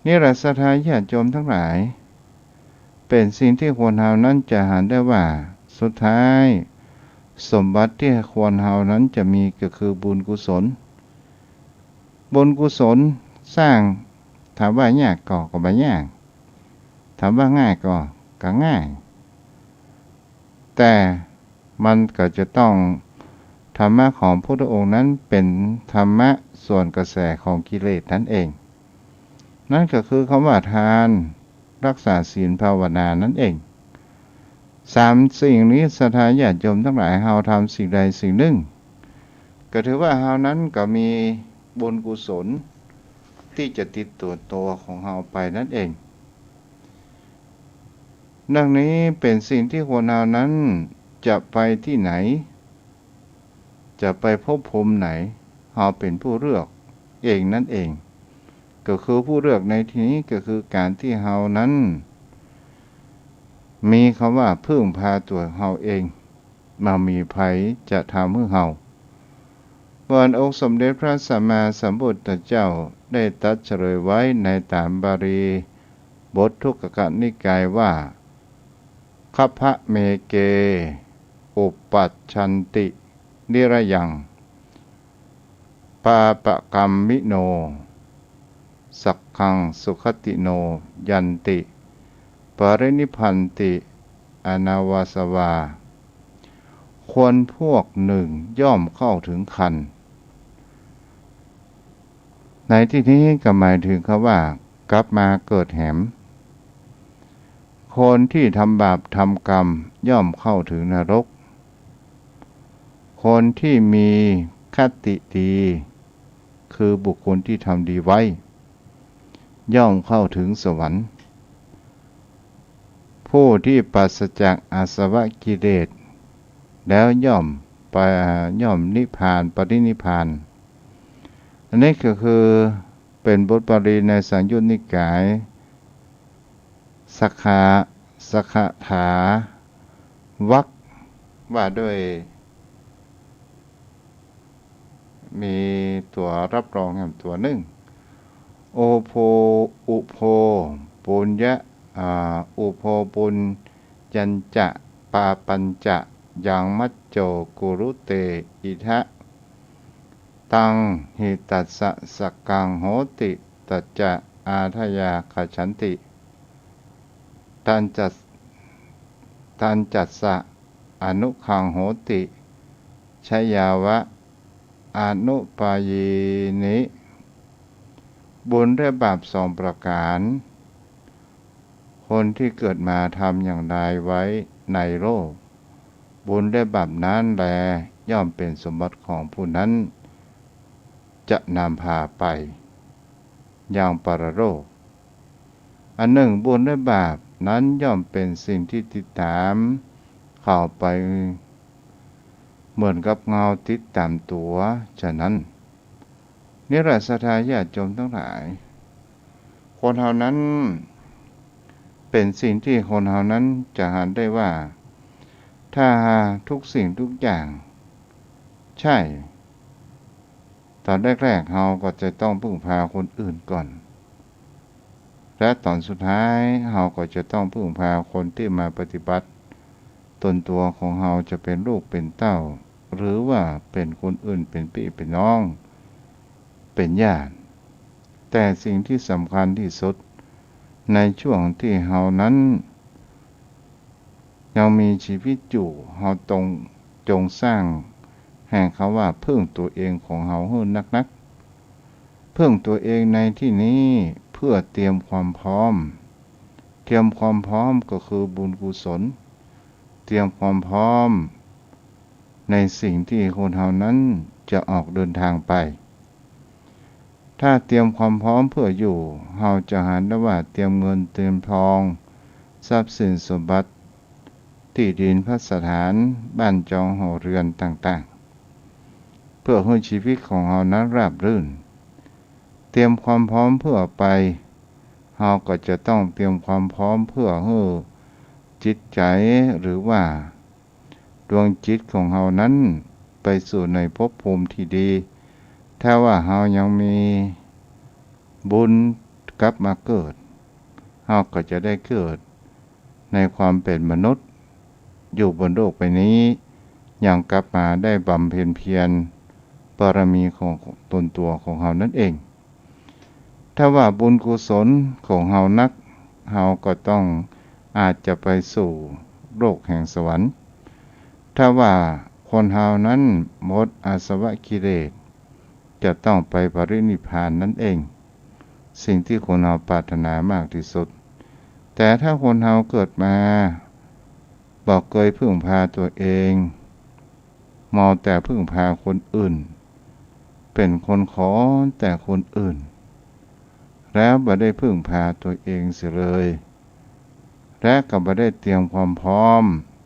นี่แหละศรัทธาญาติโยมทั้งหลายเป็นสิ่งที่ควรเรานั้นจะหาได้ว่าสุดท้ายสมบัติที่ควรเรานั้นจะมีก็คือบุญกุศลบุญกุศลสร้างถามว่ายากก็ไม่ยากถามว่าง่ายก็ง่ายแต่มันก็จะต้องธรรมะของพระพุทธองค์นั้นเป็นธรรมะส่วนกระแสของกิเลสนั่นเองนั่นก็คือคำว่าทานรักษาศีลภาวนานั่นเองสามสิ่งนี้ศรัทธาญาติโยมทั้งหลายเราทำสิ่งใดสิ่งหนึ่งก็ถือว่าเรานั้นก็มีบุญกุศลที่จะติดตัวของเราไปนั่นเองดังนี้เป็นสิ่งที่คนเรานั้นจะไปที่ไหนจะไปพบภูมิไหนเราเป็นผู้เลือกเองนั่นเองก็คือผู้เลือกในที่นี้ก็คือการที่เรานั้นมีคำว่าพึ่งพาตัวเราเองมามีภัยจะทำให้เราวันองค์สมเด็จพระสัมมาสัมพุทธเจ้าได้ตรัสเฉลยไว้ในตามบาลีบททุกขนิกายว่าคัพพะเมเกอุปัชชันตินิระยังปาปะกัมมิโนสักขังสุขติโนยันติปรินิพพันติอนาวาสวาคนพวกหนึ่งย่อมเข้าถึงคันในที่นี้ก็หมายถึงคำว่ากลับมาเกิดแหมคนที่ทำบาปทำกรรมย่อมเข้าถึงนรกคนที่มีคติดีคือบุคคลที่ทำดีไว้ย่อมเข้าถึงสวรรค์ผู้ที่ปราศจากอาสวะกิเลสแล้วย่อมนิพพานปรินิพพานอันนี้ก็คือเป็นบทบาลีในสังยุตนิกายสักถาวรรคว่าด้วย มีตัวรับรองแห่งตัวหนึ่งโอโพอุโพปุญญะอุโพปุญญัญจะปาปัญจะยังมัจโจกุรุเตอิทะตังหิตัสสะสกกังโหติตัจจะอาทยาขฉันติตันจัสสะอนุคังโหติชยาวะอนุปายนิบุญและบาปสองประการคนที่เกิดมาทำอย่างใดไว้ในโลกบุญและบาปนั้นแลย่อมเป็นสมบัติของผู้นั้นจะนำพาไปยังปรโลกอันหนึ่งบุญและบาปนั้นย่อมเป็นสิ่งที่ติดตามเข้าไปเหมือนกับเงาติดตามตัวฉะนั้นนิรัสทายาติโยมทั้งหลายคนเหล่านั้นเป็นสิ่งที่คนเหล่านั้นจะหันได้ว่าถ้าทุกสิ่งทุกอย่างใช่ตอนแรกๆเราก็จะต้องพึ่งพาคนอื่นก่อนและตอนสุดท้ายเราก็จะต้องพึ่งพาคนที่มาปฏิบัติตนตัวของเราจะเป็นลูกเป็นเต้าหรือว่าเป็นคนอื่นเป็นพี่เป็นน้องเป็นญาติแต่สิ่งที่สำคัญที่สุดในช่วงที่เรานั้นยังมีชีวิตอยู่เราต้องจงสร้างแห่งเขาว่าพึ่งตัวเองของเราให้นักๆพึ่งตัวเองในที่นี้เพื่อเตรียมความพร้อมก็คือบุญกุศลเตรียมความพร้อมในสิ่งที่คนเรานั้นจะออกเดินทางไปถ้าเตรียมความพร้อมเพื่ออยู่เราจะหันได้ว่าเตรียมเงินเตรียมทองทรัพย์สินสมบัติที่ดินพัสถานบ้านจองหอเรือนต่างๆเพื่อให้ชีวิตของเรานั้นราบรื่นเตรียมความพร้อมเพื่อไปเราก็จะต้องเตรียมความพร้อมเพื่อให้จิตใจหรือว่าดวงจิตของเรานั้นไปสู่ในภพภูมิที่ดีถ้าว่าเรายังมีบุญกลับมาเกิดเราก็จะได้เกิดในความเป็นมนุษย์อยู่บนโลกใบนี้ยังกลับมาได้บำเพ็ญเพียรบารมีของตนตัวของเรานั่นเองถ้าว่าบุญกุศลของเรานักเราก็ต้องอาจจะไปสู่โลกแห่งสวรรค์ถ้าว่าคนเรานั้นหมดอาสวะกิเลสจะต้องไปปรินิพพานนั่นเองสิ่งที่คนเราปรารถนามากที่สุดแต่ถ้าคนเราเกิดมาบอกเคยพึ่งพาตัวเองมองแต่พึ่งพาคนอื่นเป็นคนขอแต่คนอื่นแล้วบ่ได้พึ่งพาตัวเองเสียเลยและก็บ่ได้เตรียมความพร้อม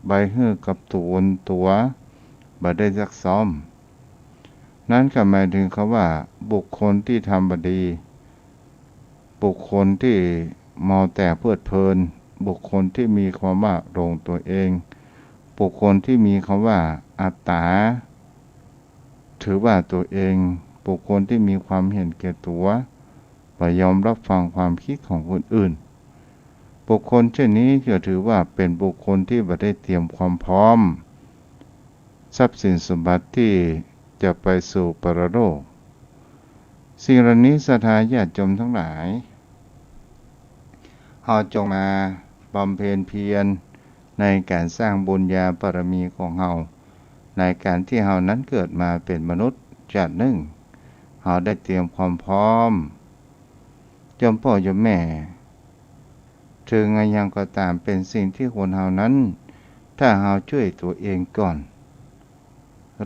ใบฮื้อกับตัวบ่ได้ซักซ้อมนั้นก็หมายถึงคำว่าบุคคลที่ทำบดีบุคคลที่เมาแต่เพลิดเพลินบุคคลที่มีความว่าลงตัวเองบุคคลที่มีคำว่าอัตตาถือว่าตัวเองบุคคลที่มีความเห็นแก่ตัวไม่ยอมรับฟังความคิดของคนอื่นบุคคลเช่นนี้จะถือว่าเป็นบุคคลที่ไม่ได้เตรียมความพร้อมทรัพย์สินสมบัติที่จะไปสู่ปรโลกสิ่งเหล่านี้ศรัทธาญาติโยมทั้งหลายเราจงมาบำเพ็ญเพียรในการสร้างบุญญาบารมีของเราในการที่เรานั้นเกิดมาเป็นมนุษย์ชาติหนึ่งเราได้เตรียมความพร้อมโยมพ่อโยมแม่ถึงไงยังก็ตามเป็นสิ่งที่คนเรานั้นถ้าเราช่วยตัวเองก่อน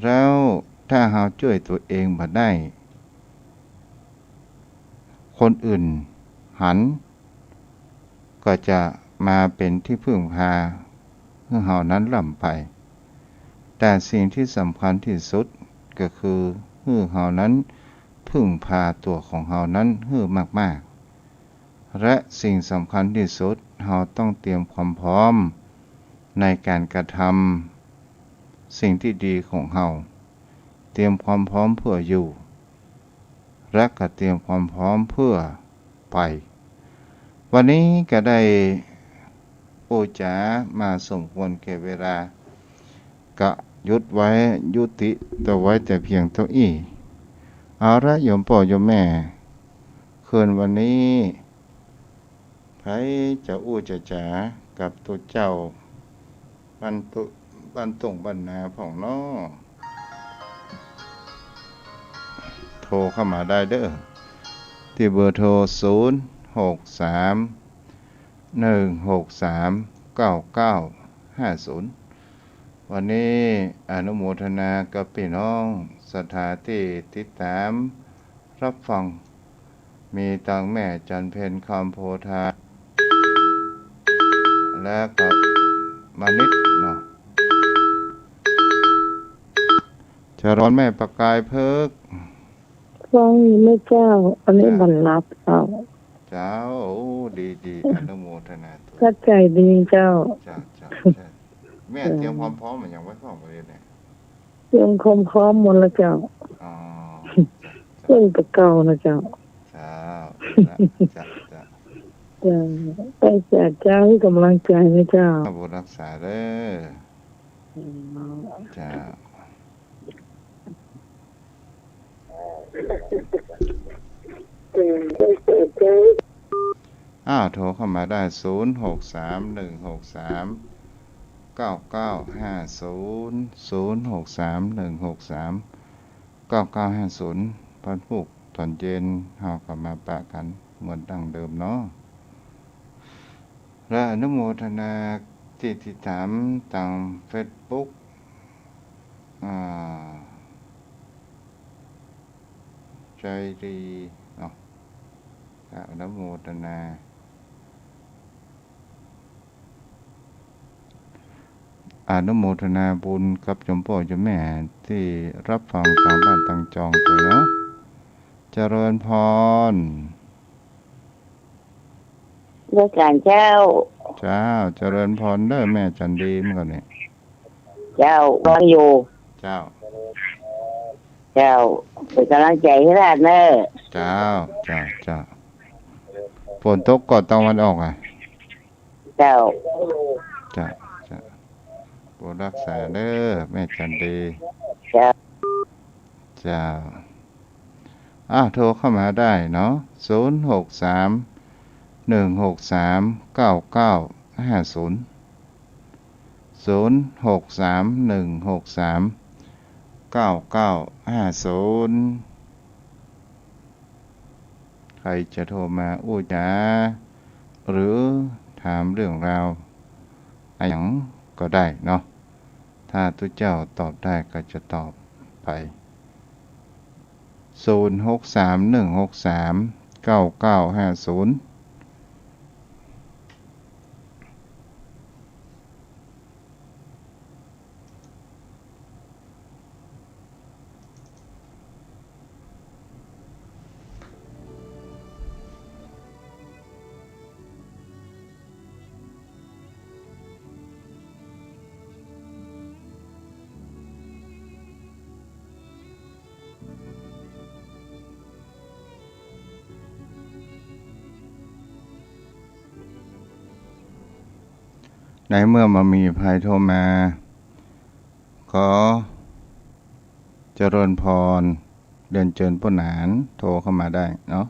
แล้วถ้าเราช่วยตัวเองมาได้คนอื่นหันก็จะมาเป็นที่พึ่งพาให้เรานั้นล่ำไปแต่สิ่งที่สำคัญที่สุดก็คือให้เรานั้นพึ่งพาตัวของเรานั้นให้มากๆและสิ่งสำคัญที่สุดเราต้องเตรียมความพร้อมในการกระทำสิ่งที่ดีของเรา เตรียมความพร้อมเพื่ออยู่และก็เตรียมความพร้อมเพื่อไปวันนี้ก็ได้โอจ๋ามาสมควรแก่เวลาก็หยุดไว้ยุติตัวไว้แต่เพียงเท่านี้เอาละโยมพ่อโยมแม่คืนวันนี้ไผจะอู้จะจ๋ากับตัวเจ้าบันตุบันตงบันนาผ่องน้อโทรเข้ามาได้เด้อที่เบอร์โทร0631639950วันนี้อนุโมทนากับพี่น้องสถานที่ติดตามรับฟังมีตังแม่จันเพ็ญคำโพธาและกับมานิดเนาะจะร้อนแม่ประกายเพิกฟังอยู่ไม่เจ้าอันนี้บรรลับเจ้าเจ้าดีอนุโมทนาตัวเข้าใจดีเจ้าจ้าแม่เตรียมความพร้อมมันยังไว้พร้อมเลยเนี่ยเตรียมความพร้อมหมดแล้วเจ้าเรื่องตะเก่านะเจ้าจ้าไปจากเจ้าให้กำลังใจนะเจ้าบุรักษาเด้อจ้าโทรเข้ามาได้0631639950พันผูกตอนเย็นเฮาก็มาปะกันเหมือนดังเดิมเนาะและอนุโมทนาที่ติดตามทาง Facebook ใจดีเนาะอนุโมทนาอนุโมทนาบุญกับโยมพ่อโยมแม่ที่รับฟังทางบ้านทางจองตัวเนาะเจริญพรด้วยการเจ้าเจริญพรเด้อแม่จันดีเมื่อก่อนนี่เจ้าฟังอยู่เจ้าเป็นกำลังใจให้ท่านเนอะเจ้าฝนตกก่อนตะวันออกเจ้าโปรดรักษาเด้อแม่จันดีเจ้าโทรเข้ามาได้เนาะ0631639950ใครจะโทรมาอู้จ๋าหรือถามเรื่องราวอะไรอย่างก็ได้เนาะถ้าทุกเจ้าตอบได้ก็จะตอบไป0631639950ในเมื่อมามีภัยโทรมาขอเจริญพรเรียนเชิญผู้หนานโทรเข้ามาได้เนาะ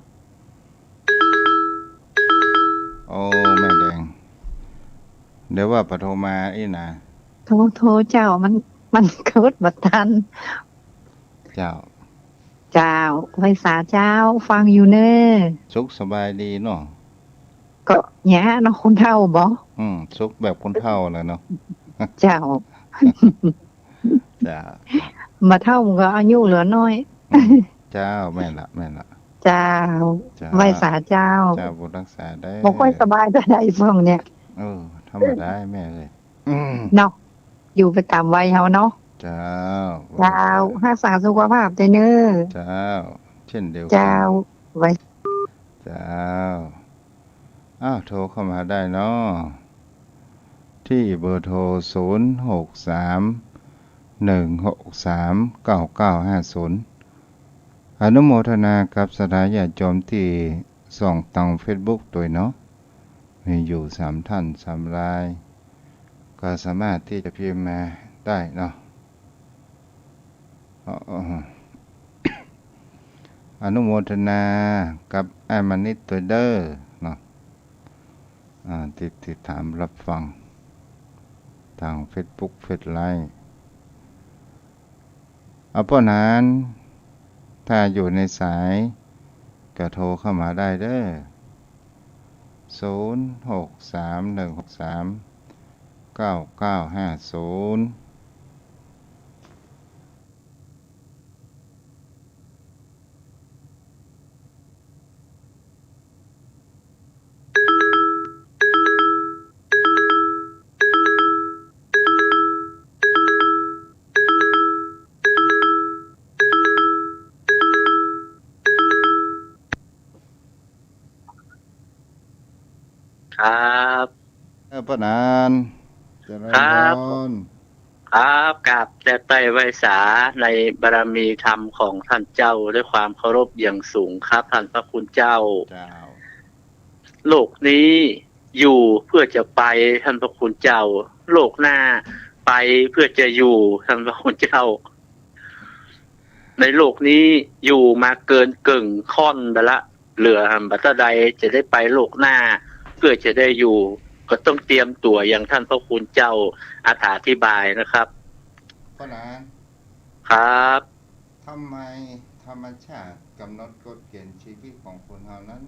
โอ้แม่แดงเดี๋ยวว่าปโทรมาอีนะโทรเจ้ามันเกิดบัดทันเจ้าไพศาลเจ้าฟังอยู่เน้อสุขสบายดีเนาะก็แย่เนาะคนเฒ่าบ่สุขแบบคนเฒ่าแหละเนาะเจ้ามาเฒ่าก็อายุเหลือน้อยเจ้าแม่ละเจ้าไพศาลเจ้าบุญรักษาได้บ่ค่อยสบายเท่าใดช่วงเนี้ยธรรมดาแม่เอ้ยเนาะอยู่ไปตามวัยเฮาเนาะเจ้ารักษาสุขภาพได้เน้อเจ้าเช่นเดียวกันเจ้าไว้เจ้าโทรเข้ามาได้เนาะที่เบอร์โทร0631639950 อนุโมทนากับสถาญาติโยมที่ส่องทาง Facebook ตัวเนาะมีอยู่3ท่าน3ราย ก็สามารถที่จะพิมพ์มาได้เนาะอนุโมทนากับอามานิตตัวเด้อเนาะติดตามรับฟังทาง Facebook เฟซไลน์เอาป้อนั้นถ้าอยู่ในสายก็โทรเข้ามาได้เด้อ0631639950ครับป้านานเจริญพร ครับกับแต่ไตรไวสาในบารมีธรรมของท่านเจ้าด้วยความเคารพอย่างสูงครับท่านพระคุณเจ้าโลกนี้อยู่เพื่อจะไปท่านพระคุณเจ้าโลกหน้าไปเพื่อจะอยู่ท่านพระคุณเจ้าในโลกนี้อยู่มาเกินกึ่งค่อนไปละเหลือบัตรใดจะได้ไปโลกหน้าเพื่อจะได้อยู่ก็ต้องเตรียมตัวอย่างท่านพระคุณเจ้าอธิบายนะครับป้านานครับทำไมธรรมชาติกำหนดกฎเกณฑ์ชีวิตของคนเรานั้น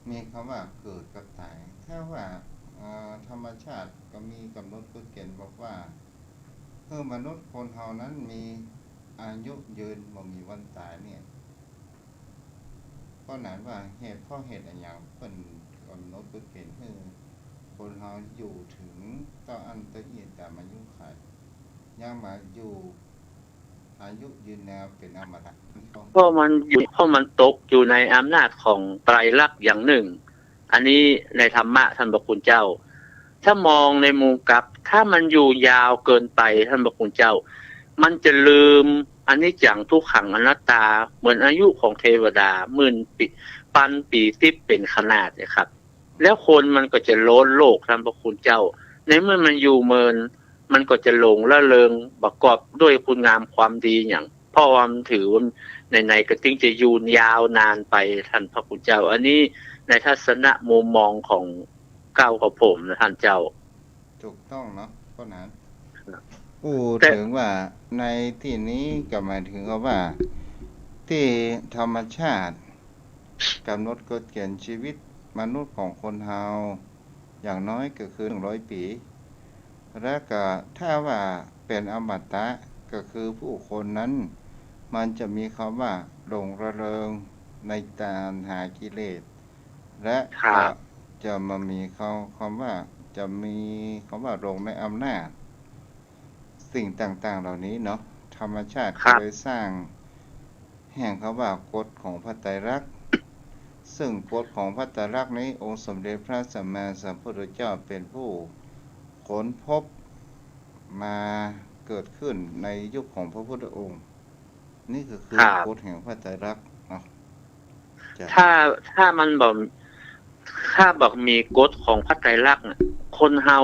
มีคำว่าเกิดกับตายถ้าว่าธรรมชาติก็มีกำหนดกฎเกณฑ์บอกว่าเมื่อมนุษย์คนเรานั้นมีอายุยืนบ่มีวันตายเนี่ยก็นั้นว่าเหตุอะไรอย่างเพิ่นกำหนดกฎเกณฑ์คือคนเราอยู่ถึงต่ออันตะเอียดตามอายุขัยยังมาอยู่อายุยืนแนวเป็นอมตะเพราะมันตกอยู่ในอำนาจของไตรลักษณ์อย่างหนึ่งอันนี้ในธรรมะท่านพระคุณเจ้าถ้ามองในมุมกลับถ้ามันอยู่ยาวเกินไปท่านพระคุณเจ้ามันจะลืมอันนี้จังทุกขังอนัตตาเหมือนอายุของเทวดา10,000 ปีพันปี10เป็นขนาดเนี่ยครับแล้วคนมันก็จะโลนโลกท่านพระคุณเจ้าในเมื่อมันอยู่เมินมันก็จะหลงละเริงประกอบด้วยคุณงามความดีอย่างเพราะว่ามันถือว่าในก็จึงจะยืนยาวนานไปท่านพระคุณเจ้าอันนี้ในทัศนะมุมมองของก้าวกับผมนะท่านเจ้าถูกต้องเนาะเพราะนั้นพูดถึงว่าในที่นี้ก็หมายถึงว่าที่ธรรมชาติกำหนดกฎเกณฑ์ชีวิตมนุษย์ของคนเฮาอย่างน้อยก็คือ100 ปีและก็ถ้าว่าเป็นอมตะก็คือผู้คนนั้นมันจะมีคำว่าหลงระเริงในการหากิเลสและก็จะมามีคำว่าจะมีคำว่าหลงในอำนาจสิ่งต่างๆเหล่านี้เนาะธรรมชาติก็เลยสร้างแห่งคำว่ากฎของพระไตรลักษณ์ซึ่งกฎของพระไตรลักษณ์นี้องค์สมเด็จพระสัมมาสัมพุทธเจ้าเป็นผู้ค้นพบมาเกิดขึ้นในยุคของพระพุทธองค์นี่คือกฎแห่งพระไตรลักษณ์เนาะถ้ามันบอกมีกฎของพระไตรลักษณ์คนเฮา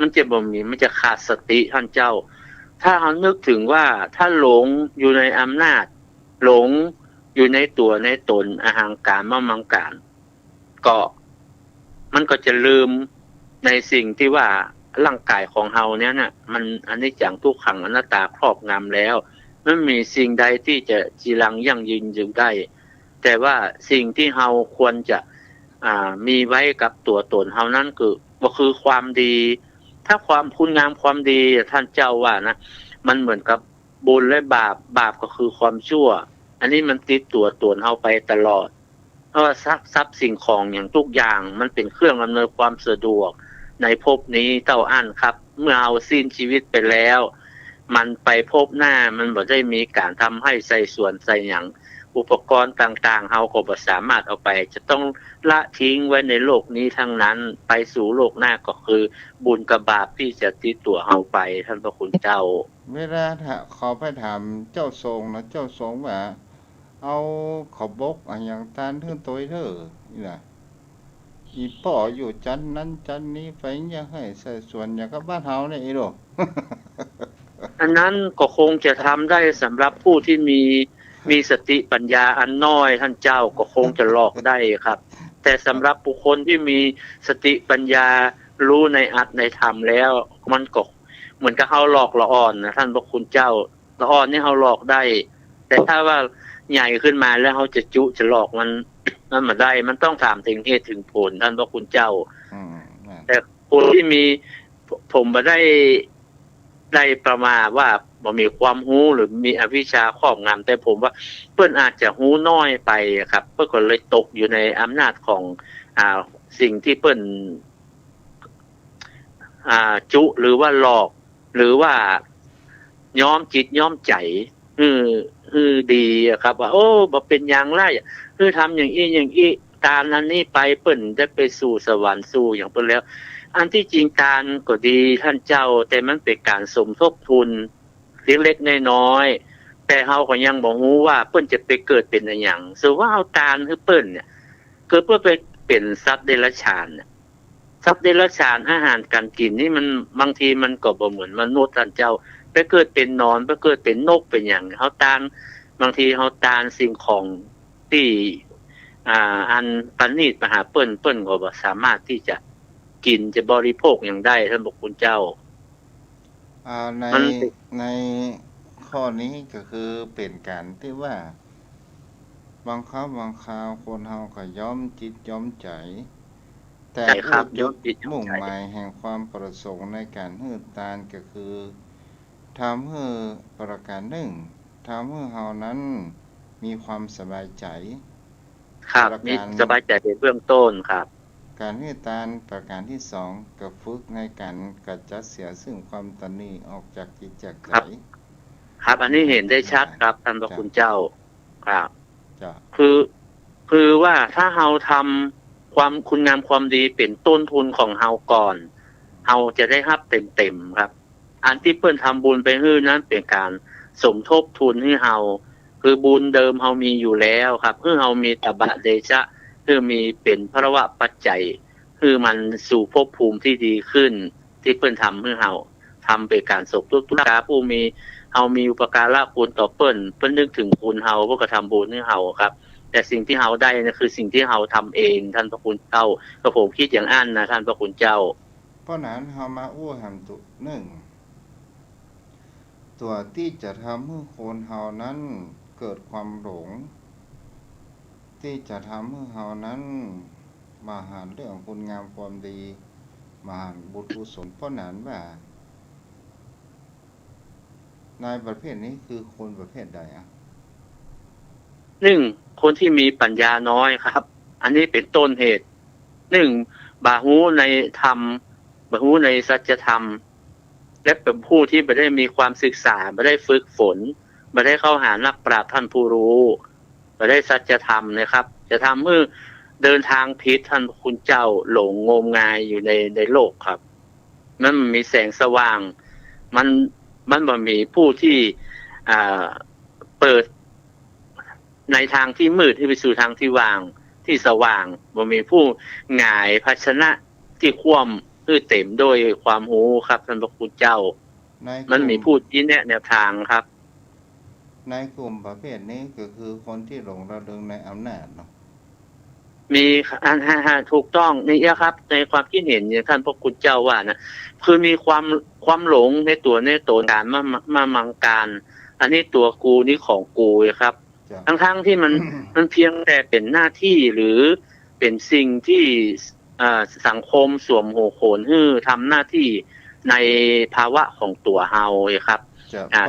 มันจะบ่มีมันจะขาดสติท่านเจ้าถ้าเฮานึกถึงว่าถ้าหลงอยู่ในอำนาจหลงอยู่ในตัวในตนอหังการมังการก็มันก็จะลืมในสิ่งที่ว่าร่างกายของเฮาเนี่ยน่ะมันอันนี้จังทุกขังอนัตตาครอบงำแล้วไม่มีสิ่งใดที่จะจีรังยั่งยืนอยู่ได้แต่ว่าสิ่งที่เฮาควรจะมีไว้กับตัวตนเฮานั้นคือความดีถ้าความคุณงามความดีท่านเจ้าว่านะมันเหมือนกับบุญและบาปก็คือความชั่วอันนี้มันติดตัวตนเฮาไปตลอดเพราะว่าทรัพย์สิ่งของอย่างทุกอย่างมันเป็นเครื่องอำนวยความสะดวกในภพนี้เต้าอั้นครับเมื่อเอาสิ้นชีวิตไปแล้วมันไปภพหน้ามันบ่ได้มีการทำให้ใส่ส่วนใส่หยัง อุปกรณ์ต่างๆเฮาก็บ่สามารถเอาไปจะต้องละทิ้งไว้ในโลกนี้ทั้งนั้นไปสู่โลกหน้าก็คือบุญกับบาปที่จะติดตัวเฮาไปท่านพระคุณเจ้าเวลาขอไปถามเจ้าทรงนะเจ้าทรงว่าเอาขอบกอะอย่างตานขึ้นตัวเด้อนี่ล่ะอีป่ออยู่จันนั้นจันนี้ไปอย่าให้ใส่ส่วนอย่างกับบ้านเฮานี่อีโด อันนั้นก็คงจะทำได้สำหรับผู้ที่มีสติปัญญาอันน้อยท่านเจ้าก็คงจะหลอกได้ครับแต่สำหรับบุคคลที่มีสติปัญญารู้ในอัตในธรรมแล้วมันก็เหมือนกับเฮาหลอกละอ่อนนะท่านพระคุณเจ้าละอ่อนนี่เฮาหลอกได้แต่ถ้าว่าใหญ่ขึ้นมาแล้วเฮาจะจะหลอกมันมาได้มันต้องถามถึงเหตุถึงผลท่านพระคุณเจ้าแต่คนที่มีผมบ่ได้ประมาทว่าบ่มีความรู้หรือมีอวิชชาครอบงำแต่ผมว่าเพิ่นอาจจะรู้น้อยไปครับเพิ่นก็เลยตกอยู่ในอำนาจของสิ่งที่เพิ่นจุหรือว่าหลอกหรือว่าย้อมจิตย้อมใจดีครับว่าโอ้บ่เป็นอย่างไรทำอย่างอีตามนั้นนี่ไปเพิ่นได้ไปสู่สวรรค์สู่อย่างเพิ่นแล้วอันที่จริงการก็ดีท่านเจ้าแต่มันเป็นการสมทบทุนเล็กๆน้อยๆแต่เฮาก็ยังบ่ฮู้ว่าเพิ่นจะไปเกิดเป็นอีหยังสมมุติว่าเอาตาลคือเพิ่นเนี่ยเกิดเพื่อไปเป็นสัตว์เดรัจฉานเนี่ยสัตว์เดรัจฉานอาหารการกินนี่มันบางทีมันก็บ่เหมือนมนุษย์ท่านเจ้าไปเกิดเป็นนอนไปเกิดเป็นนกเป็นหยังเฮาตานบางทีเฮาตานสิ่งของที่อันประณีตมาหาเปิ้นก็บ่สามารถที่จะกินจะบริโภคอย่างได้ท่านบอกคุณเจ้าในข้อนี้ก็คือเป็นการที่ว่าบางครั้งบางคราวคนเฮาก็ย้อมจิตย้อมใจแต่จุดมุ่งหมายแห่งความประสงค์ในการฮื้อตานก็คือทำให้ประการหนึ่งทำให้เฮานั้นมีความสบายใจครับมีสบายใจในเบื้องต้นครับการฮื้อตานประการที่2ก็ฝึกในการกำจัดเสียซึ่งความตนีออกจากจิตจากใจครับอันนี้เห็นได้ชัดครับท่านพระคุณเจ้าครับจ้ะคือว่าถ้าเฮาทำความคุณงามความดีเป็นต้นทุนของเฮาก่อนเฮาจะได้รับเต็มๆครับอันที่เพิ่นทำบุญไปฮื้อนั้นเป็นการสมทบทุนให้เฮาคือบุญเดิมเฮามีอยู่แล้วครับเฮามีตบะเดชะมีเป็นพระวะปัจจัยมันสู่ภพภูมิที่ดีขึ้นที่เพิ่นทำให้เฮาทำเป็นการสมทบทุนผู้มีเฮามีอุปการะคุณต่อเพิ่นนึกถึงคุณเฮาเพิ่นก็ทำบุญให้เฮาครับแต่สิ่งที่เฮาได้นะคือสิ่งที่เฮาทำเองท่านพระคุณเจ้าก็ผมคิดอย่างนั้นนะท่านพระคุณเจ้าเพราะนั้นเฮามาอู้หำตุตัวที่จะทำให้คนเฮานั้นเกิดความหลงที่จะทำให้เฮานั้นมาหาเรื่องคุณงามความดีมาหาบุญกุศลเพราะนั้นว่าในประเภทนี้คือคนประเภทใด1คนที่มีปัญญาน้อยครับอันนี้เป็นต้นเหตุ1บ่ฮู้ในธรรมบ่ฮู้ในสัจธรรมและเป็นผู้ที่บ่ได้มีความศึกษาบ่ได้ฝึกฝนบ่ได้เข้าหานักปราชญ์ท่านผู้รู้บ่ได้สัจธรรมนะครับจะทำให้เดินทางผิดท่านคุณเจ้าหลงงมงายอยู่ในโลกครับมันมีแสงสว่างมันบ่มีผู้ที่เปิดในทางที่มืดที่ไปสู่ทางที่ว่างที่สว่างบ่มีผู้หงายภาชนะที่คว่ำเต็มโดยความรู้ครับท่านพระคุณเจ้ามันมีผู้ที่แนะแนวทางครับในกลุ่มประเภทนี้ก็คือคนที่หลงระลึงในอำนาจเนาะมีถูกต้องนี่ครับในความคิดเห็นเนี่ยท่านพระคุณเจ้าว่านะคือมีความหลงในตัวการมามังการอันนี้ตัวกูนี่ของกูครับทั้งที่มันเพียงแต่เป็นหน้าที่หรือเป็นสิ่งที่สังคมสวมหัวโขนทำหน้าที่ในภาวะของตัวเฮาครับ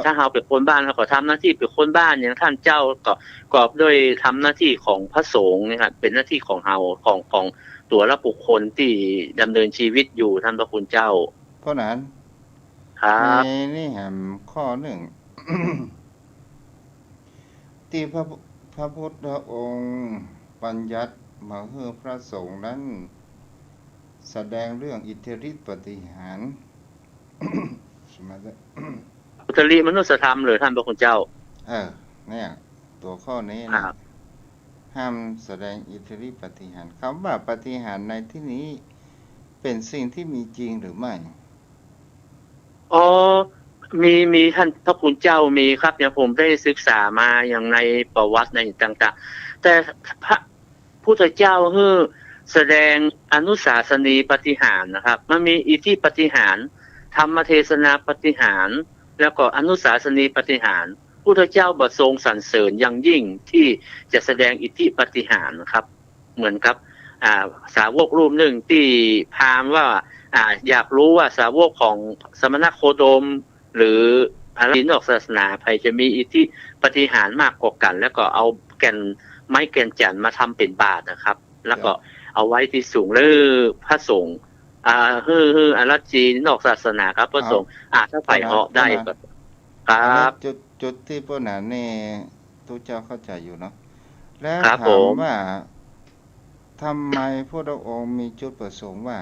ถ้าเฮาเป็นคนบ้านเราก็ทำหน้าที่เป็นคนบ้านอย่างท่านเจ้าก็กอบด้วยทำหน้าที่ของพระสงฆ์นะครับเป็นหน้าที่ของเฮาของตัวละบุคคลที่ดำเนินชีวิตอยู่ท่านพระคุณเจ้าเพราะนั้นในนี่ข้อหนึ่ง ที่พ พระพุทธองค์บัญญัติมาให้พระสงฆ์นั้นแสดงเรื่องอิทธิฤทธิปาฏิหาริย์ ใช่ไหมจ๊ะ อุตริมนุสธรรมหรือท่านพระคุณเจ้า เนี่ยตัวข้อนี้ ค นะ รับ ห้ามแสดงอิทธิฤทธิปาฏิหาริย์คำว่าปาฏิหาริย์ในที่นี้เป็นสิ่งที่มีจริงหรือไม่ อ๋อมีท่านพระคุณเจ้ามีครับเนี่ยผมได้ศึกษามาอย่างในประวัติในต่างๆแต่พระพุทธเจ้าแสดงอนุสาสนีปาฏิหาริย์นะครับมันมีอิทธิปาฏิหาริย์ธรรมเทศนาปาฏิหาริย์แล้วก็อนุสาสนีปาฏิหาริย์พุทธเจ้าประทรงสรรเสริญอย่างยิ่งที่จะแสดงอิทธิปาฏิหาริย์นะครับ เหมือนกับสาวกรูปหนึ่งที่พราหมณ์ว่าอยากรู้ว่าสาวกของสมณโคดม หรือพระนอกศาสนาใครจะมีอิทธิปาฏิหาริย์มากกว่ากัน แล้วก็เอาไม้แก่นจันทร์มาทำเป็นบาตรนะครับ แล้วก็เอาไว้ที่สูงแล้วพระสงฆ์อารัจีนอกศาสนาครับพระสงฆ์ถ้าไปเหาะได้ก็ครับ จุดที่พวกนั้นนี่ทุกเจ้าเข้าใจอยู่เนาะแล้ว ครับ ถา ผม ม ว่าทำไมพระองค์มีจุดประสงค์ว่า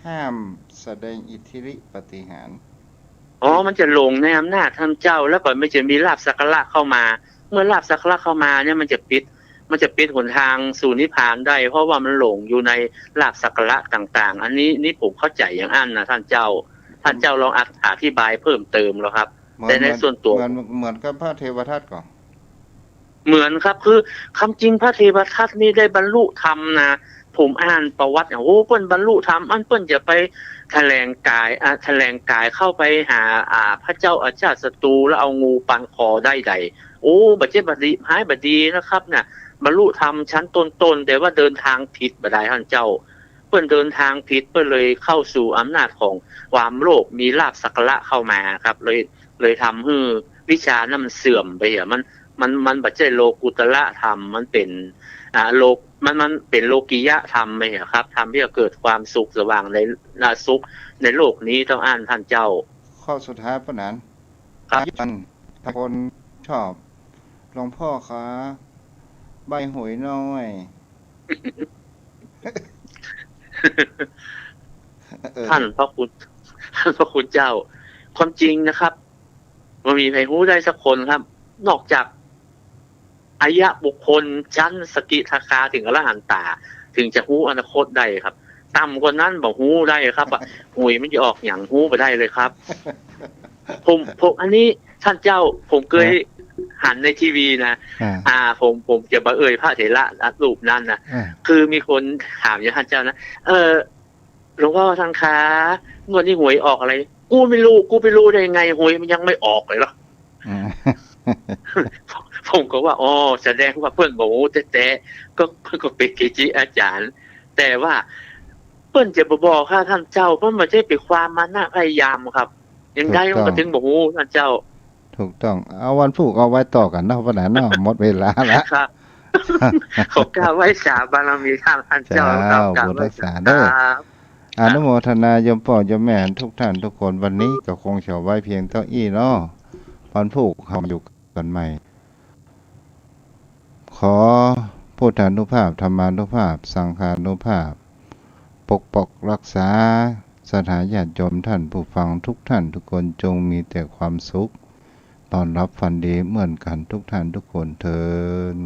ห้ามแสดงอิทธิฤทธิปาฏิหาริย์ อ๋อมันจะหลงในอำนาจท่านเจ้า แล้วก็ไม่จะมีลาภสักการะเข้ามา เมื่อลาภสักการะเข้ามาเนี่ยมันจะปิดหนทางสู่นิพพานได้ เพราะว่ามันหลงอยู่ในลาภสักการะต่างๆ อันนี้ผมเข้าใจอย่างอันนะท่านเจ้าลองอธิบายเพิ่มเติมแล้วครับ แต่ในส่วนตัว เหมือนกับพระเทวทัตก่อน เหมือนครับคือคำจริงพระเทวทัตนี่ได้บรรลุธรรมนะผมอ่านประวัติโอ้เปิ้นบรรลุธรรมเปิ้นจะไปแถลงกายเข้าไปหาพระเจ้าอาชาติศัตรูแล้วเอางูปันคอได้ใดโอ้บัดเจ็บดีหายบัดดีนะครับน่ะบรรลุธรรมชั้นต้นๆแต่ว่าเดินทางผิดบัดใดท่านเจ้าเปิ้นเดินทางผิดเปิ้นเลยเข้าสู่อำนาจของความโลภมีลาภสักการะเข้ามาครับเลยทำให้วิชานั้นมันเสื่อมไปอ่ะมันบัจเจโลกุตละธรรมมันเป็นมันเป็นโลกิยะธรรมไหมครับทำให้เกิดความสุขสว่างในสุขในโลกนี้ต้องอ่านท่านเจ้า ข้อสุดท้ายพวกนั้น ครับ ถ้าคนชอบหลวงพ่อคะใบหวยน้อย ท่านพระคุณเจ้า ความจริงนะครับมันมีใครรู้ได้สักคนครับ นอกจากอายะบุคคลชั้นสกิทาคาถึงอรหันตาถึงจะรู้อนาคตได้ครับต่ำกว่านั้นบอกรู้ได้ครับว่าหวยมันจะออกอย่างรู้ไปได้เลยครับ ผมอันนี้ท่านเจ้าผมเคยหันในทีวีนะผมจะบังเอิญพระเถระรูปนั้นนะคือมีคนถามอย่างท่านเจ้านะหลวงพ่อท่านคะงวดนี้หวยออกอะไรกูไม่รู้ได้ไงหวยมันยังไม่ออกเลยหรอ ผมก็ว่าอ๋อแสดงว่าเพื่อนบอกแต่ก็เป็นเกจิอาจารย์ แต่ว่าเพื่อนจะบอกค่ะท่านเจ้าเพื่อนมาใช่เป็นความมานะพยายามครับยังได้มันก็ถึงบอกท่านเจ้าถูกต้องเอาวันพุธเอาไว้ต่อกันเนาะวันไหนเนาะหมดเวลาแล้วครับขอกราบไหว้สาบารมีท่านเจ้าครับกราบไหว้สาอนุโมทนายมพ่อยมแม่ทุกท่านทุกคนวันนี้ก็คงจะไว้เพียงเท่าอี้เนาะวันพุธเขาอยู่กันใหม่ขอพุทธานุภาพธรรมานุภาพสังฆานุภาพปกปักรักษาสถานญาติโยมท่านผู้ฟังทุกท่านทุกคนจงมีแต่ความสุขต้อนรับฝันดีเหมือนกันทุกท่านทุกคนเถิด